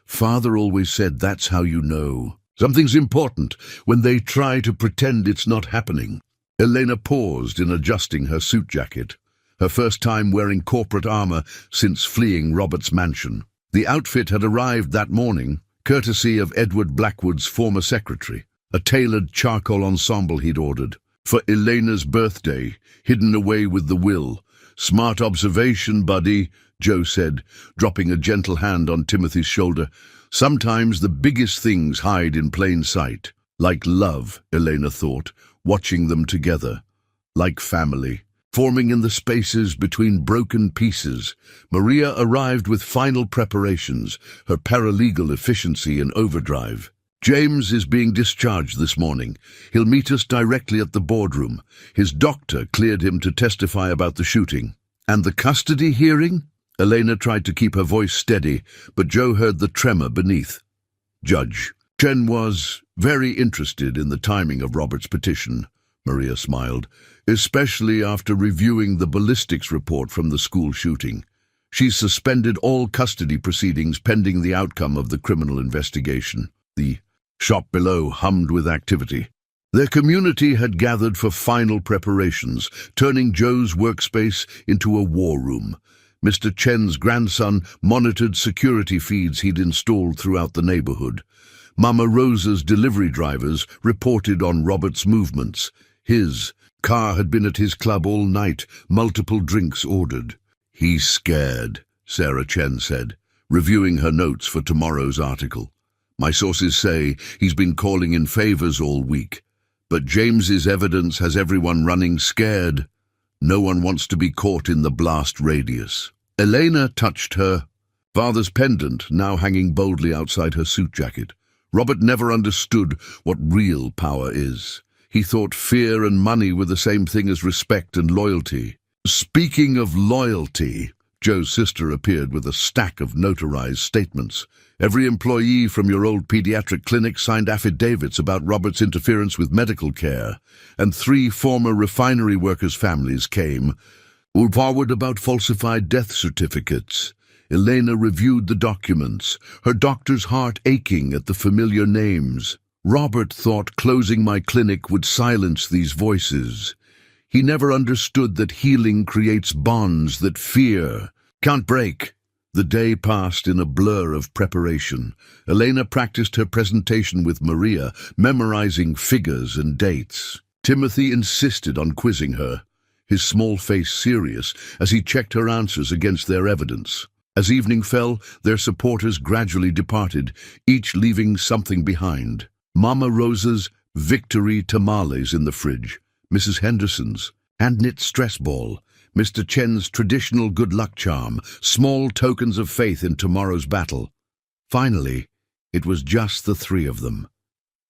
Speaker 1: Father always said that's how you know. Something's important when they try to pretend it's not happening. Elena paused in adjusting her suit jacket, her first time wearing corporate armor since fleeing Robert's mansion. The outfit had arrived that morning, courtesy of Edward Blackwood's former secretary, a tailored charcoal ensemble he'd ordered. For Elena's birthday, hidden away with the will. Smart observation, buddy, Joe said, dropping a gentle hand on Timothy's shoulder. Sometimes the biggest things hide in plain sight. Like love, Elena thought, watching them together. Like family, forming in the spaces between broken pieces. Maria arrived with final preparations, her paralegal efficiency in overdrive. James is being discharged this morning. He'll meet us directly at the boardroom. His doctor cleared him to testify about the shooting. And the custody hearing? Elena tried to keep her voice steady, but Joe heard the tremor beneath. Judge Chen was very interested in the timing of Robert's petition, Maria smiled, especially after reviewing the ballistics report from the school shooting. She suspended all custody proceedings pending the outcome of the criminal investigation. The shop below hummed with activity. Their community had gathered for final preparations, turning Joe's workspace into a war room. Mr. Chen's grandson monitored security feeds he'd installed throughout the neighborhood. Mama Rosa's delivery drivers reported on Robert's movements. His car had been at his club all night, multiple drinks ordered. "He's scared," Sarah Chen said, reviewing her notes for tomorrow's article. "My sources say he's been calling in favors all week. But James's evidence has everyone running scared. No one wants to be caught in the blast radius." Elena touched her father's pendant, now hanging boldly outside her suit jacket. Robert never understood what real power is. He thought fear and money were the same thing as respect and loyalty. Speaking of loyalty, Joe's sister appeared with a stack of notarized statements. "Every employee from your old pediatric clinic signed affidavits about Robert's interference with medical care, and 3 former refinery workers' families came forward about falsified death certificates." Elena reviewed the documents, her doctor's heart aching at the familiar names. Robert thought closing my clinic would silence these voices. He never understood that healing creates bonds that fear can't break. The day passed in a blur of preparation. Elena practiced her presentation with Maria, memorizing figures and dates. Timothy insisted on quizzing her, his small face serious as he checked her answers against their evidence. As evening fell, their supporters gradually departed, each leaving something behind. Mama Rosa's victory tamales in the fridge, Mrs. Henderson's hand-knit stress ball, Mr. Chen's traditional good luck charm, small tokens of faith in tomorrow's battle. Finally, it was just the 3 of them.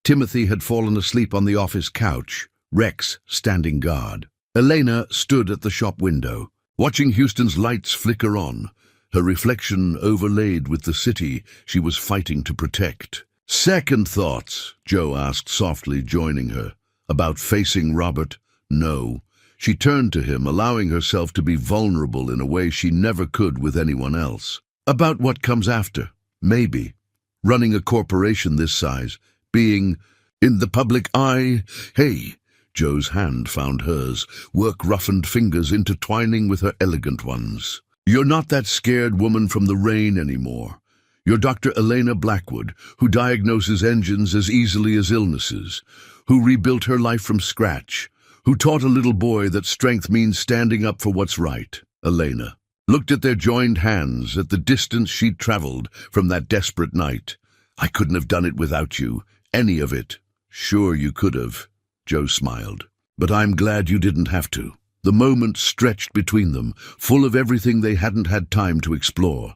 Speaker 1: Timothy had fallen asleep on the office couch, Rex standing guard. Elena stood at the shop window, watching Houston's lights flicker on, her reflection overlaid with the city she was fighting to protect. "Second thoughts?" Joe asked softly, joining her. "About facing Robert?" "No." She turned to him, allowing herself to be vulnerable in a way she never could with anyone else. "About what comes after? Maybe. Running a corporation this size. Being in the public eye. Hey." Joe's hand found hers, work-roughened fingers intertwining with her elegant ones. "You're not that scared woman from the rain anymore. You're Dr. Elena Blackwood, who diagnoses engines as easily as illnesses, who rebuilt her life from scratch, who taught a little boy that strength means standing up for what's right." Elena looked at their joined hands, at the distance she'd traveled from that desperate night. "I couldn't have done it without you, any of it." "Sure you could have," Joe smiled. "But I'm glad you didn't have to." The moment stretched between them, full of everything they hadn't had time to explore.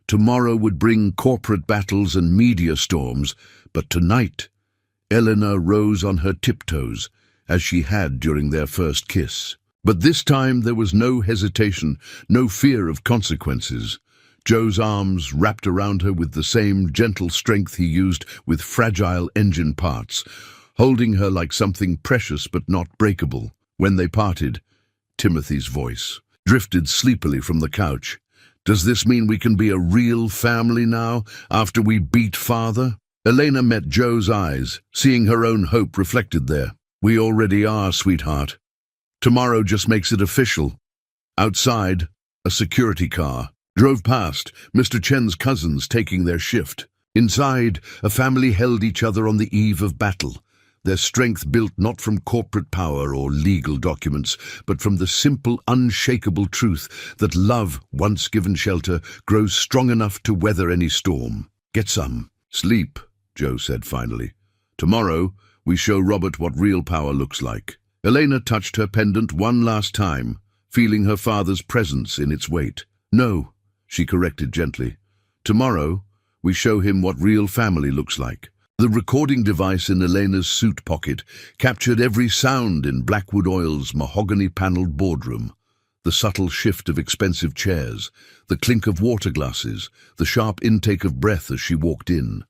Speaker 1: Tomorrow would bring corporate battles and media storms, but tonight, Elena rose on her tiptoes, as she had during their first kiss. But this time there was no hesitation, no fear of consequences. Joe's arms wrapped around her with the same gentle strength he used with fragile engine parts, holding her like something precious but not breakable. When they parted, Timothy's voice drifted sleepily from the couch. "Does this mean we can be a real family now, after we beat Father?" Elena met Joe's eyes, seeing her own hope reflected there. "We already are, sweetheart. Tomorrow just makes it official." Outside, a security car drove past, Mr. Chen's cousins taking their shift. Inside, a family held each other on the eve of battle, their strength built not from corporate power or legal documents, but from the simple, unshakable truth that love, once given shelter, grows strong enough to weather any storm. "Get some sleep," Joe said finally. "Tomorrow, we show Robert what real power looks like." Elena touched her pendant one last time, feeling her father's presence in its weight. "No," she corrected gently. "Tomorrow, we show him what real family looks like." The recording device in Elena's suit pocket captured every sound in Blackwood Oil's mahogany-paneled boardroom. The subtle shift of expensive chairs, the clink of water glasses, the sharp intake of breath as she walked in.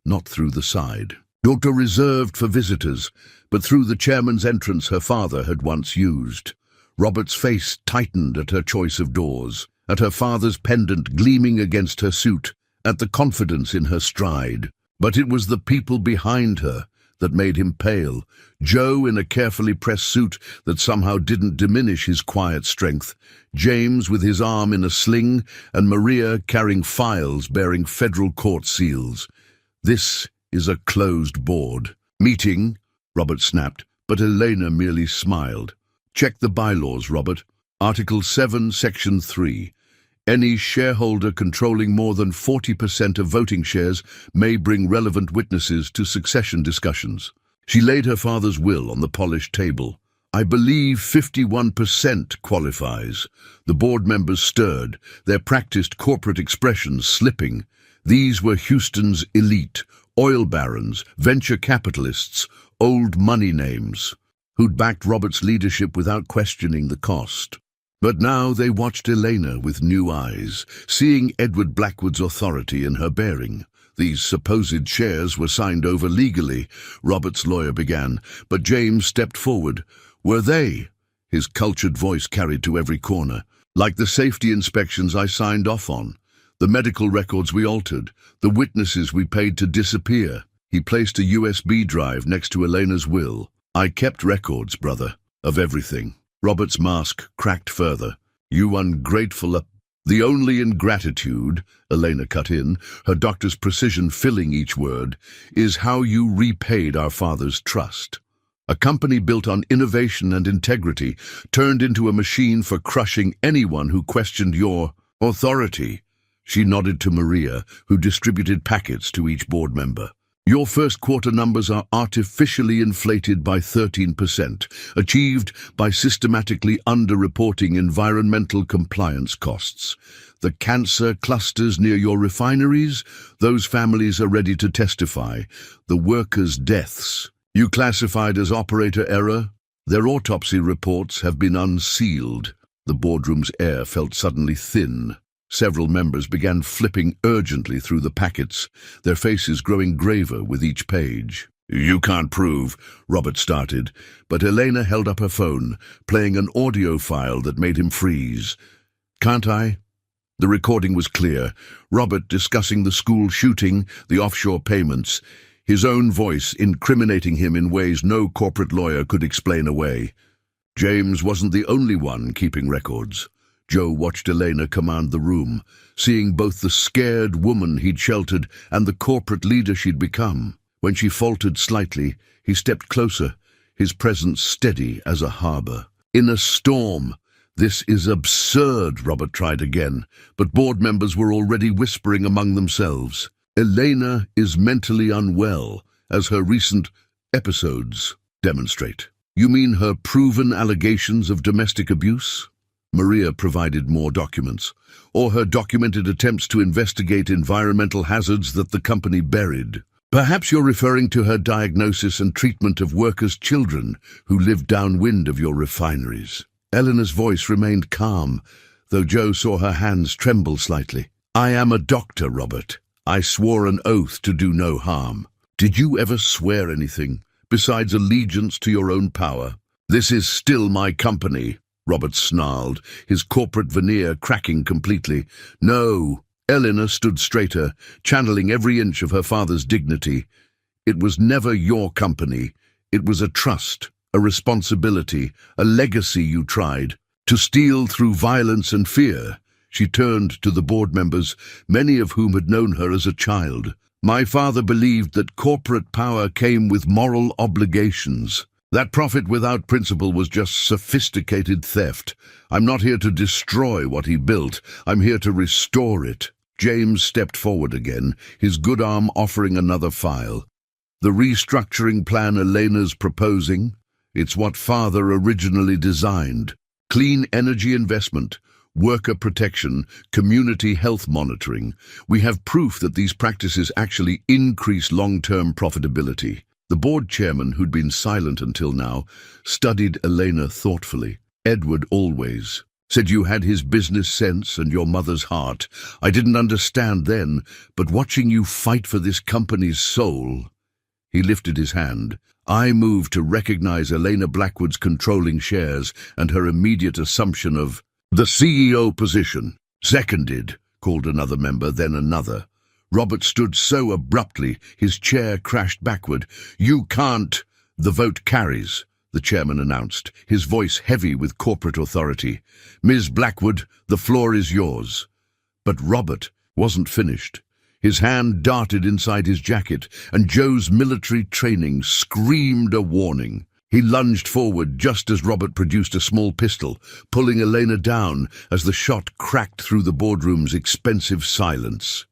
Speaker 1: Not through the side. Doctor reserved for visitors, but through the chairman's entrance her father had once used. Robert's face tightened at her choice of doors, at her father's pendant gleaming against her suit, at the confidence in her stride. But it was the people behind her, that made him pale, Joe in a carefully pressed suit that somehow didn't diminish his quiet strength, James with his arm in a sling, and Maria carrying files bearing federal court seals. "This is a closed board." "Meeting," Robert snapped, but Elena merely smiled. "Check the bylaws, Robert. Article 7, Section 3. Any shareholder controlling more than 40% of voting shares may bring relevant witnesses to succession discussions." She laid her father's will on the polished table. "I believe 51% qualifies." The board members stirred, their practiced corporate expressions slipping. These were Houston's elite, oil barons, venture capitalists, old money names, who'd backed Robert's leadership without questioning the cost. But now they watched Elena with new eyes, seeing Edward Blackwood's authority in her bearing. "These supposed shares were signed over legally," Robert's lawyer began, but James stepped forward. "Were they?" His cultured voice carried to every corner. "Like the safety inspections I signed off on, the medical records we altered, the witnesses we paid to disappear." He placed a USB drive next to Elena's will. "I kept records, brother, of everything." Robert's mask cracked further. "You ungrateful—" "The only ingratitude," Elena cut in, her doctor's precision filling each word, "is how you repaid our father's trust. A company built on innovation and integrity turned into a machine for crushing anyone who questioned your authority." She nodded to Maria, who distributed packets to each board member. "Your first quarter numbers are artificially inflated by 13%, achieved by systematically underreporting environmental compliance costs. The cancer clusters near your refineries, those families are ready to testify. The workers' deaths, you classified as operator error, their autopsy reports have been unsealed." The boardroom's air felt suddenly thin. Several members began flipping urgently through the packets, their faces growing graver with each page. "You can't prove," Robert started, but Elena held up her phone, playing an audio file that made him freeze. "Can't I?" The recording was clear, Robert discussing the school shooting, the offshore payments, his own voice incriminating him in ways no corporate lawyer could explain away. James wasn't the only one keeping records. Joe watched Elena command the room, seeing both the scared woman he'd sheltered and the corporate leader she'd become. When she faltered slightly, he stepped closer, his presence steady as a harbor. "In a storm." "This is absurd," Robert tried again, but board members were already whispering among themselves. "Elena is mentally unwell, as her recent episodes demonstrate." "You mean her proven allegations of domestic abuse?" Maria provided more documents, or her documented attempts to investigate environmental hazards that the company buried. "Perhaps you're referring to her diagnosis and treatment of workers' children who lived downwind of your refineries." Eleanor's voice remained calm, though Joe saw her hands tremble slightly. "I am a doctor, Robert. I swore an oath to do no harm." "Did you ever swear anything, besides allegiance to your own power?" "This is still my company," Robert snarled, his corporate veneer cracking completely. "No." Eleanor stood straighter, channeling every inch of her father's dignity. "It was never your company. It was a trust, a responsibility, a legacy you tried to steal through violence and fear." She turned to the board members, many of whom had known her as a child. "My father believed that corporate power came with moral obligations. That profit without principle was just sophisticated theft. I'm not here to destroy what he built. I'm here to restore it." James stepped forward again, his good arm offering another file. "The restructuring plan Elena's proposing? It's what Father originally designed. Clean energy investment, worker protection, community health monitoring. We have proof that these practices actually increase long-term profitability." The board chairman, who'd been silent until now, studied Elena thoughtfully. "Edward always said you had his business sense and your mother's heart. I didn't understand then, but watching you fight for this company's soul—" He lifted his hand. "I move to recognize Elena Blackwood's controlling shares and her immediate assumption of the CEO position." "Seconded," called another member, then another. Robert stood so abruptly, his chair crashed backward. "You can't—" "The vote carries," the chairman announced, his voice heavy with corporate authority. "Ms. Blackwood, the floor is yours." But Robert wasn't finished. His hand darted inside his jacket, and Joe's military training screamed a warning. He lunged forward just as Robert produced a small pistol, pulling Elena down as the shot cracked through the boardroom's expensive silence.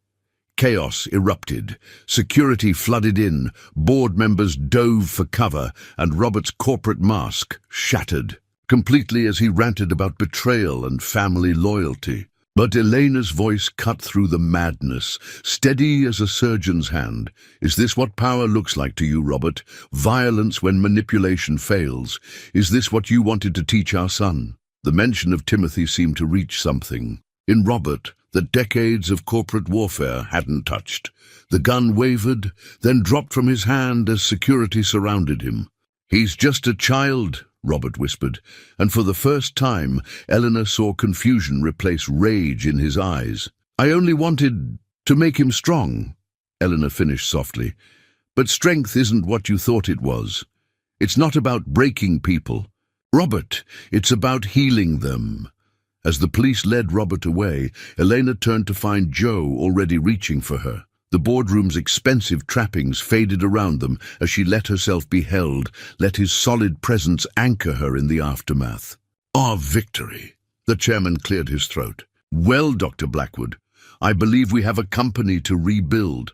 Speaker 1: Chaos erupted. Security flooded in, board members dove for cover, and Robert's corporate mask shattered completely as he ranted about betrayal and family loyalty. But Elena's voice cut through the madness, steady as a surgeon's hand. "Is this what power looks like to you, Robert? Violence when manipulation fails? Is this what you wanted to teach our son?" The mention of Timothy seemed to reach something in Robert that decades of corporate warfare hadn't touched. The gun wavered, then dropped from his hand as security surrounded him. "He's just a child," Robert whispered, and for the first time, Eleanor saw confusion replace rage in his eyes. "I only wanted to make him strong," Eleanor finished softly. "But strength isn't what you thought it was. It's not about breaking people. Robert, it's about healing them." As the police led Robert away, Elena turned to find Joe already reaching for her. The boardroom's expensive trappings faded around them as she let herself be held, let his solid presence anchor her in the aftermath. "Our victory!" The chairman cleared his throat. "Well, Dr. Blackwood, I believe we have a company to rebuild."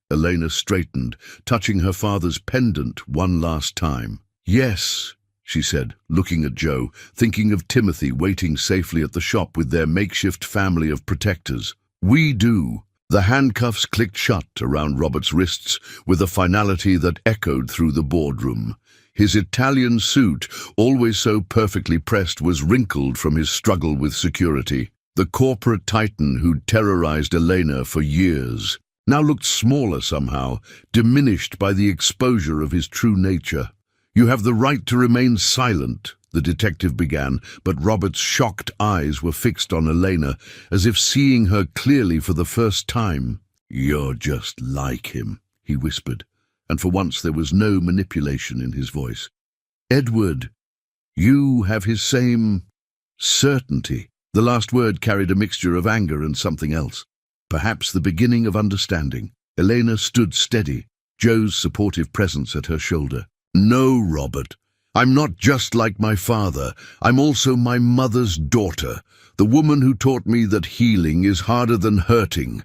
Speaker 1: Elena straightened, touching her father's pendant one last time. "Yes," she said, looking at Joe, thinking of Timothy waiting safely at the shop with their makeshift family of protectors. "We do." The handcuffs clicked shut around Robert's wrists with a finality that echoed through the boardroom. His Italian suit, always so perfectly pressed, was wrinkled from his struggle with security. The corporate titan who'd terrorized Elena for years now looked smaller somehow, diminished by the exposure of his true nature. "You have the right to remain silent," the detective began, but Robert's shocked eyes were fixed on Elena, as if seeing her clearly for the first time. "You're just like him," he whispered, and for once there was no manipulation in his voice. "Edward, you have his same certainty." The last word carried a mixture of anger and something else, perhaps the beginning of understanding. Elena stood steady, Joe's supportive presence at her shoulder. "No, Robert. I'm not just like my father. I'm also my mother's daughter, the woman who taught me that healing is harder than hurting,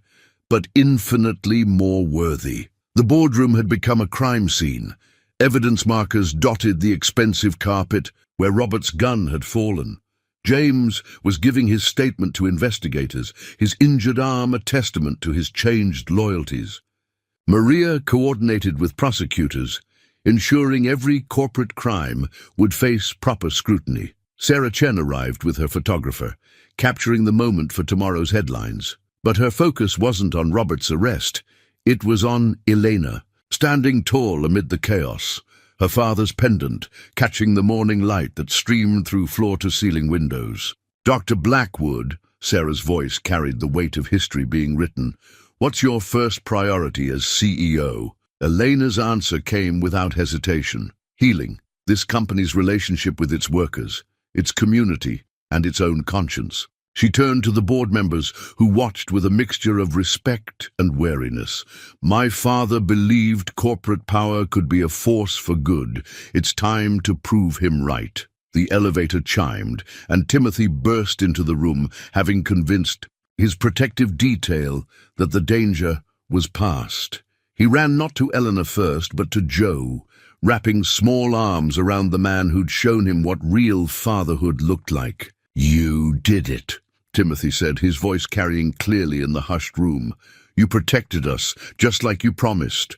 Speaker 1: but infinitely more worthy." The boardroom had become a crime scene. Evidence markers dotted the expensive carpet where Robert's gun had fallen. James was giving his statement to investigators, his injured arm a testament to his changed loyalties. Maria coordinated with prosecutors, ensuring every corporate crime would face proper scrutiny. Sarah Chen arrived with her photographer, capturing the moment for tomorrow's headlines. But her focus wasn't on Robert's arrest. It was on Elena, standing tall amid the chaos, her father's pendant catching the morning light that streamed through floor-to-ceiling windows. "Dr. Blackwood," Sarah's voice carried the weight of history being written, "what's your first priority as CEO?" Elena's answer came without hesitation. Healing, this company's relationship with its workers, its community, and its own conscience. She turned to the board members, who watched with a mixture of respect and wariness. "My father believed corporate power could be a force for good. It's time to prove him right." The elevator chimed, and Timothy burst into the room, having convinced his protective detail that the danger was past. He ran not to Eleanor first, but to Joe, wrapping small arms around the man who'd shown him what real fatherhood looked like. "You did it," Timothy said, his voice carrying clearly in the hushed room. "You protected us, just like you promised."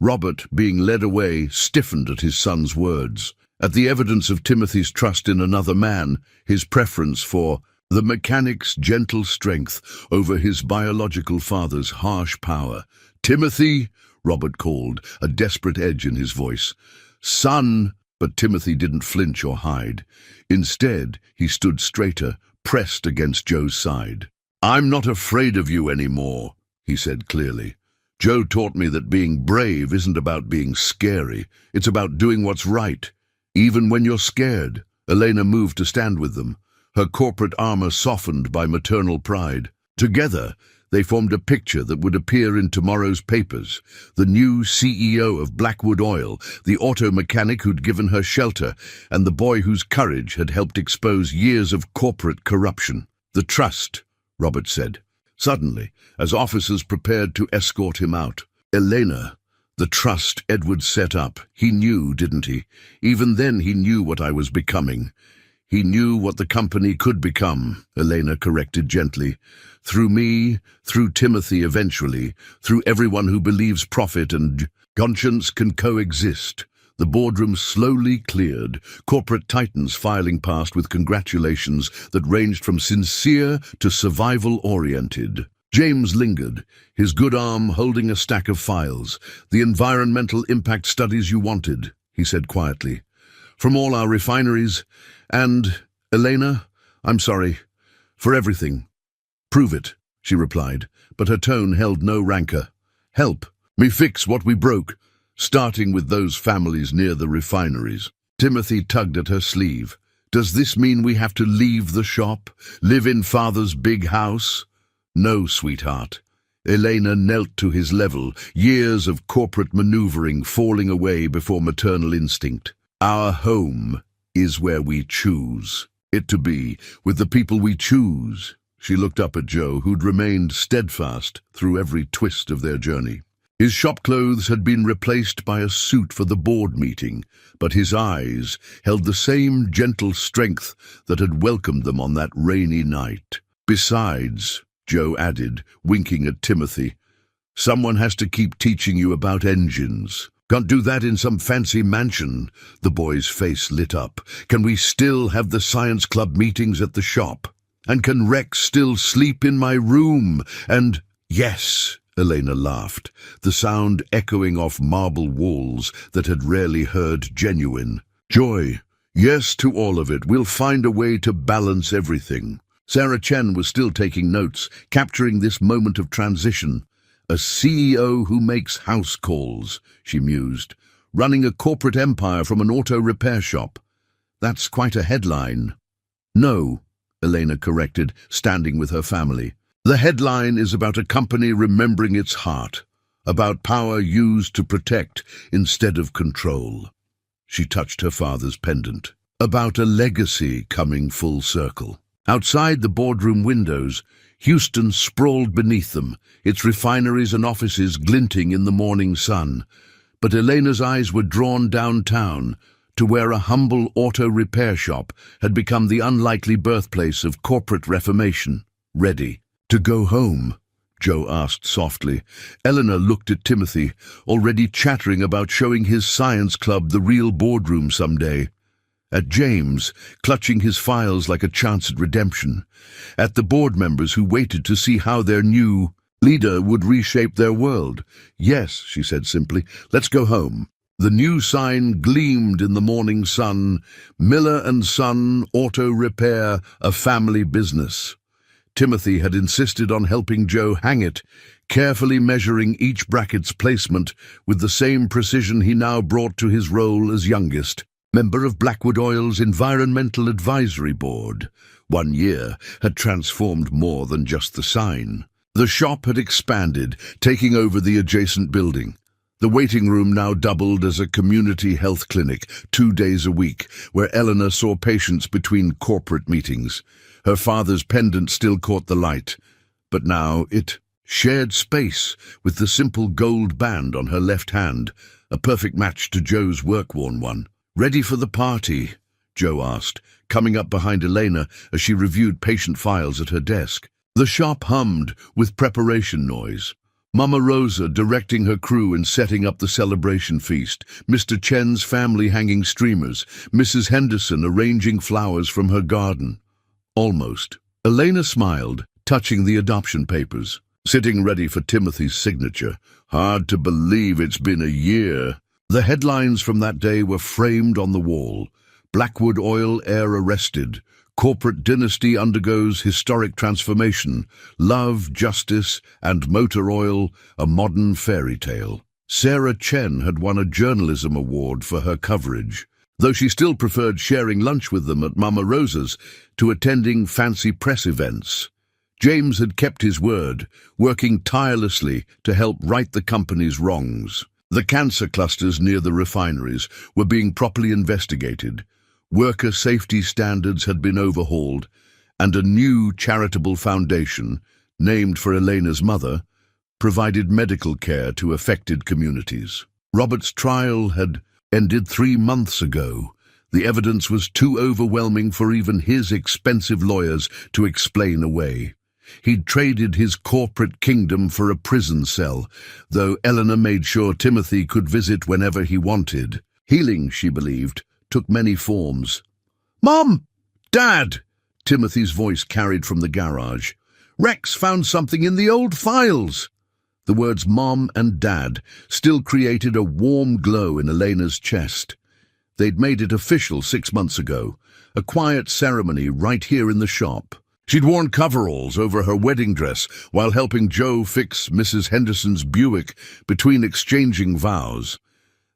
Speaker 1: Robert, being led away, stiffened at his son's words, at the evidence of Timothy's trust in another man, his preference for the mechanic's gentle strength over his biological father's harsh power. "Timothy," Robert called, a desperate edge in his voice. "Son," but Timothy didn't flinch or hide. Instead, he stood straighter, pressed against Joe's side. "I'm not afraid of you anymore," he said clearly. Joe taught me that being brave isn't about being scary. It's about doing what's right. Even when you're scared. Elena moved to stand with them, her corporate armor softened by maternal pride. Together, they formed a picture that would appear in tomorrow's papers. The new CEO of Blackwood Oil, the auto mechanic who'd given her shelter, and the boy whose courage had helped expose years of corporate corruption. The trust, Robert said. Suddenly, as officers prepared to escort him out, Elena, the trust Edward set up, he knew, didn't he? Even then he knew what I was becoming. He knew what the company could become, Elena corrected gently. Through me, through Timothy eventually, through everyone who believes profit and conscience can coexist. The boardroom slowly cleared, corporate titans filing past with congratulations that ranged from sincere to survival-oriented. James lingered, his good arm holding a stack of files. The environmental impact studies you wanted, he said quietly. From all our refineries, and, Elena, I'm sorry, for everything. Prove it, she replied, but her tone held no rancor. Help me fix what we broke, starting with those families near the refineries. Timothy tugged at her sleeve. Does this mean we have to leave the shop, live in Father's big house? No, sweetheart. Elena knelt to his level, years of corporate maneuvering falling away before maternal instinct. Our home is where we choose it to be, with the people we choose. She looked up at Joe, who'd remained steadfast through every twist of their journey. His shop clothes had been replaced by a suit for the board meeting, but his eyes held the same gentle strength that had welcomed them on that rainy night. Besides, Joe added, winking at Timothy, someone has to keep teaching you about engines. Can't do that in some fancy mansion. The boy's face lit up. Can we still have the science club meetings at the shop? And can Rex still sleep in my room? And yes, Elena laughed, the sound echoing off marble walls that had rarely heard genuine. Joy, yes to all of it. We'll find a way to balance everything. Sarah Chen was still taking notes, capturing this moment of transition. A CEO who makes house calls, she mused, running a corporate empire from an auto repair shop. That's quite a headline. No, Elena corrected, standing with her family. The headline is about a company remembering its heart, about power used to protect instead of control. She touched her father's pendant. About a legacy coming full circle. Outside the boardroom windows, Houston sprawled beneath them, its refineries and offices glinting in the morning sun. But Elena's eyes were drawn downtown, to where a humble auto repair shop had become the unlikely birthplace of corporate reformation. Ready to go home? Joe asked softly. Eleanor looked at Timothy, already chattering about showing his science club the real boardroom someday. At James, clutching his files like a chance at redemption. At the board members who waited to see how their new leader would reshape their world. Yes, she said simply, let's go home. The new sign gleamed in the morning sun. Miller & Son Auto Repair, a family business. Timothy had insisted on helping Joe hang it, carefully measuring each bracket's placement with the same precision he now brought to his role as youngest. Member of Blackwood Oil's Environmental Advisory Board. 1 year had transformed more than just the sign. The shop had expanded, taking over the adjacent building. The waiting room now doubled as a community health clinic, 2 days a week, where Eleanor saw patients between corporate meetings. Her father's pendant still caught the light, but now it shared space with the simple gold band on her left hand, a perfect match to Joe's work-worn one. Ready for the party? Joe asked, coming up behind Elena as she reviewed patient files at her desk. The shop hummed with preparation noise. Mama Rosa directing her crew in setting up the celebration feast, Mr. Chen's family hanging streamers, Mrs. Henderson arranging flowers from her garden. Almost. Elena smiled, touching the adoption papers, sitting ready for Timothy's signature. Hard to believe it's been a year. The headlines from that day were framed on the wall. Blackwood Oil heir arrested, Corporate dynasty undergoes historic transformation. Love, justice, and motor oil, a modern fairy tale. Sarah Chen had won a journalism award for her coverage, though she still preferred sharing lunch with them at Mama Rosa's to attending fancy press events. James had kept his word, working tirelessly to help right the company's wrongs. The cancer clusters near the refineries were being properly investigated. Worker safety standards had been overhauled, and a new charitable foundation, named for Elena's mother, provided medical care to affected communities. Robert's trial had ended 3 months ago. The evidence was too overwhelming for even his expensive lawyers to explain away. He'd traded his corporate kingdom for a prison cell, though Eleanor made sure Timothy could visit whenever he wanted. Healing, she believed, took many forms. "Mom! Dad!" Timothy's voice carried from the garage. "Rex found something in the old files!" The words Mom and Dad still created a warm glow in Elena's chest. They'd made it official 6 months ago, a quiet ceremony right here in the shop. She'd worn coveralls over her wedding dress while helping Joe fix Mrs. Henderson's Buick between exchanging vows.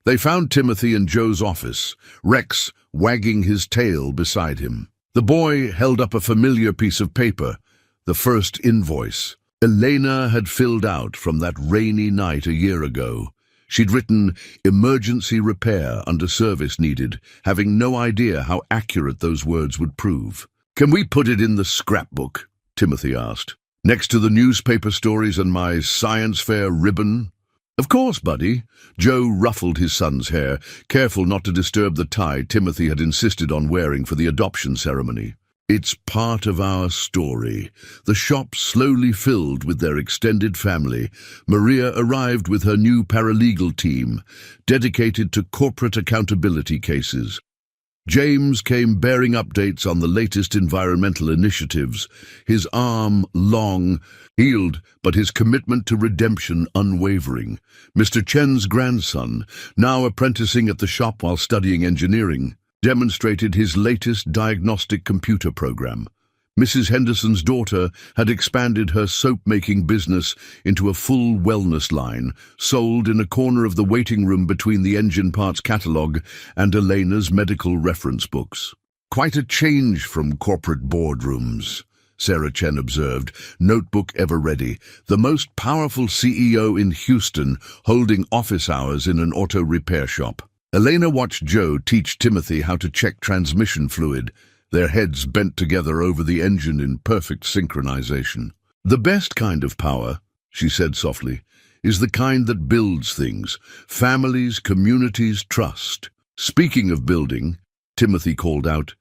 Speaker 1: They found Timothy in Joe's office, Rex wagging his tail beside him. The boy held up a familiar piece of paper, the first invoice Elena had filled out from that rainy night a year ago. She'd written emergency repair under service needed, having no idea how accurate those words would prove. "Can we put it in the scrapbook?" Timothy asked. "Next to the newspaper stories and my science fair ribbon?" "Of course, buddy." Joe ruffled his son's hair, careful not to disturb the tie Timothy had insisted on wearing for the adoption ceremony. "It's part of our story." The shop slowly filled with their extended family. Maria arrived with her new paralegal team, dedicated to corporate accountability cases. James came bearing updates on the latest environmental initiatives, his arm long, healed, but his commitment to redemption unwavering. Mr. Chen's grandson, now apprenticing at the shop while studying engineering, demonstrated his latest diagnostic computer program. Mrs. Henderson's daughter had expanded her soap-making business into a full wellness line, sold in a corner of the waiting room between the engine parts catalogue and Elena's medical reference books. "Quite a change from corporate boardrooms," Sarah Chen observed, notebook ever ready. "The most powerful CEO in Houston, holding office hours in an auto repair shop." Elena watched Joe teach Timothy how to check transmission fluid, their heads bent together over the engine in perfect synchronization. "The best kind of power," she said softly, "is the kind that builds things. Families, communities, trust." "Speaking of building," Timothy called out,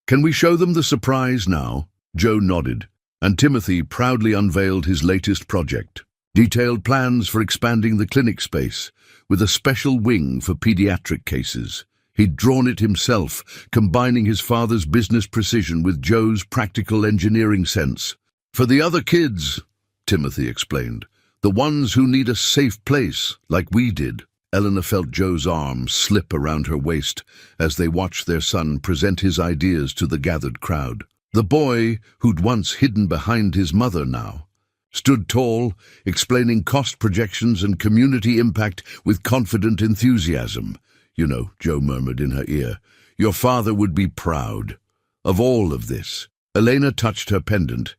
Speaker 1: "can we show them the surprise now?" Joe nodded, and Timothy proudly unveiled his latest project. Detailed plans for expanding the clinic space, with a special wing for pediatric cases. He'd drawn it himself, combining his father's business precision with Joe's practical engineering sense. "For the other kids," Timothy explained, "the ones who need a safe place, like we did." Eleanor felt Joe's arm slip around her waist as they watched their son present his ideas to the gathered crowd. The boy, who'd once hidden behind his mother now, stood tall, explaining cost projections and community impact with confident enthusiasm. "You know," Joe murmured in her ear, "your father would be proud of all of this." Elena touched her pendant,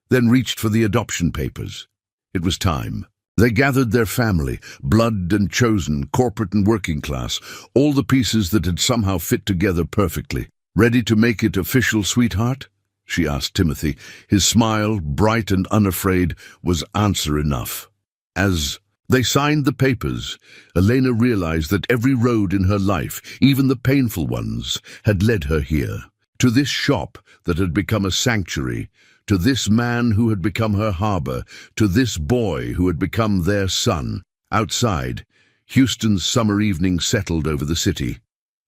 Speaker 1: then reached for the adoption papers. It was time. They gathered their family, blood and chosen, corporate and working class, all the pieces that had somehow fit together perfectly. "Ready to make it official, sweetheart?" she asked Timothy. His smile, bright and unafraid, was answer enough. As they signed the papers, Elena realized that every road in her life, even the painful ones, had led her here. To this shop that had become a sanctuary, to this man who had become her harbor, to this boy who had become their son. Outside, Houston's summer evening settled over the city.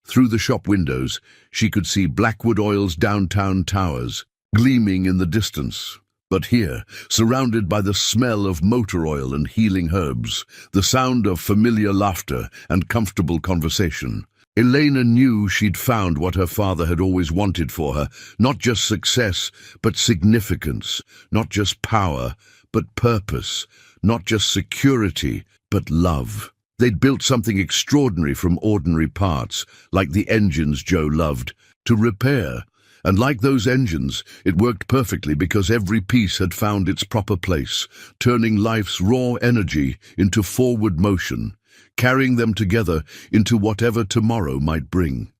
Speaker 1: Through the shop windows, she could see Blackwood Oil's downtown towers, gleaming in the distance. But here, surrounded by the smell of motor oil and healing herbs, the sound of familiar laughter and comfortable conversation, Elena knew she'd found what her father had always wanted for her, not just success, but significance, not just power, but purpose, not just security, but love. They'd built something extraordinary from ordinary parts, like the engines Joe loved, to repair. And like those engines, it worked perfectly because every piece had found its proper place, turning life's raw energy into forward motion, carrying them together into whatever tomorrow might bring.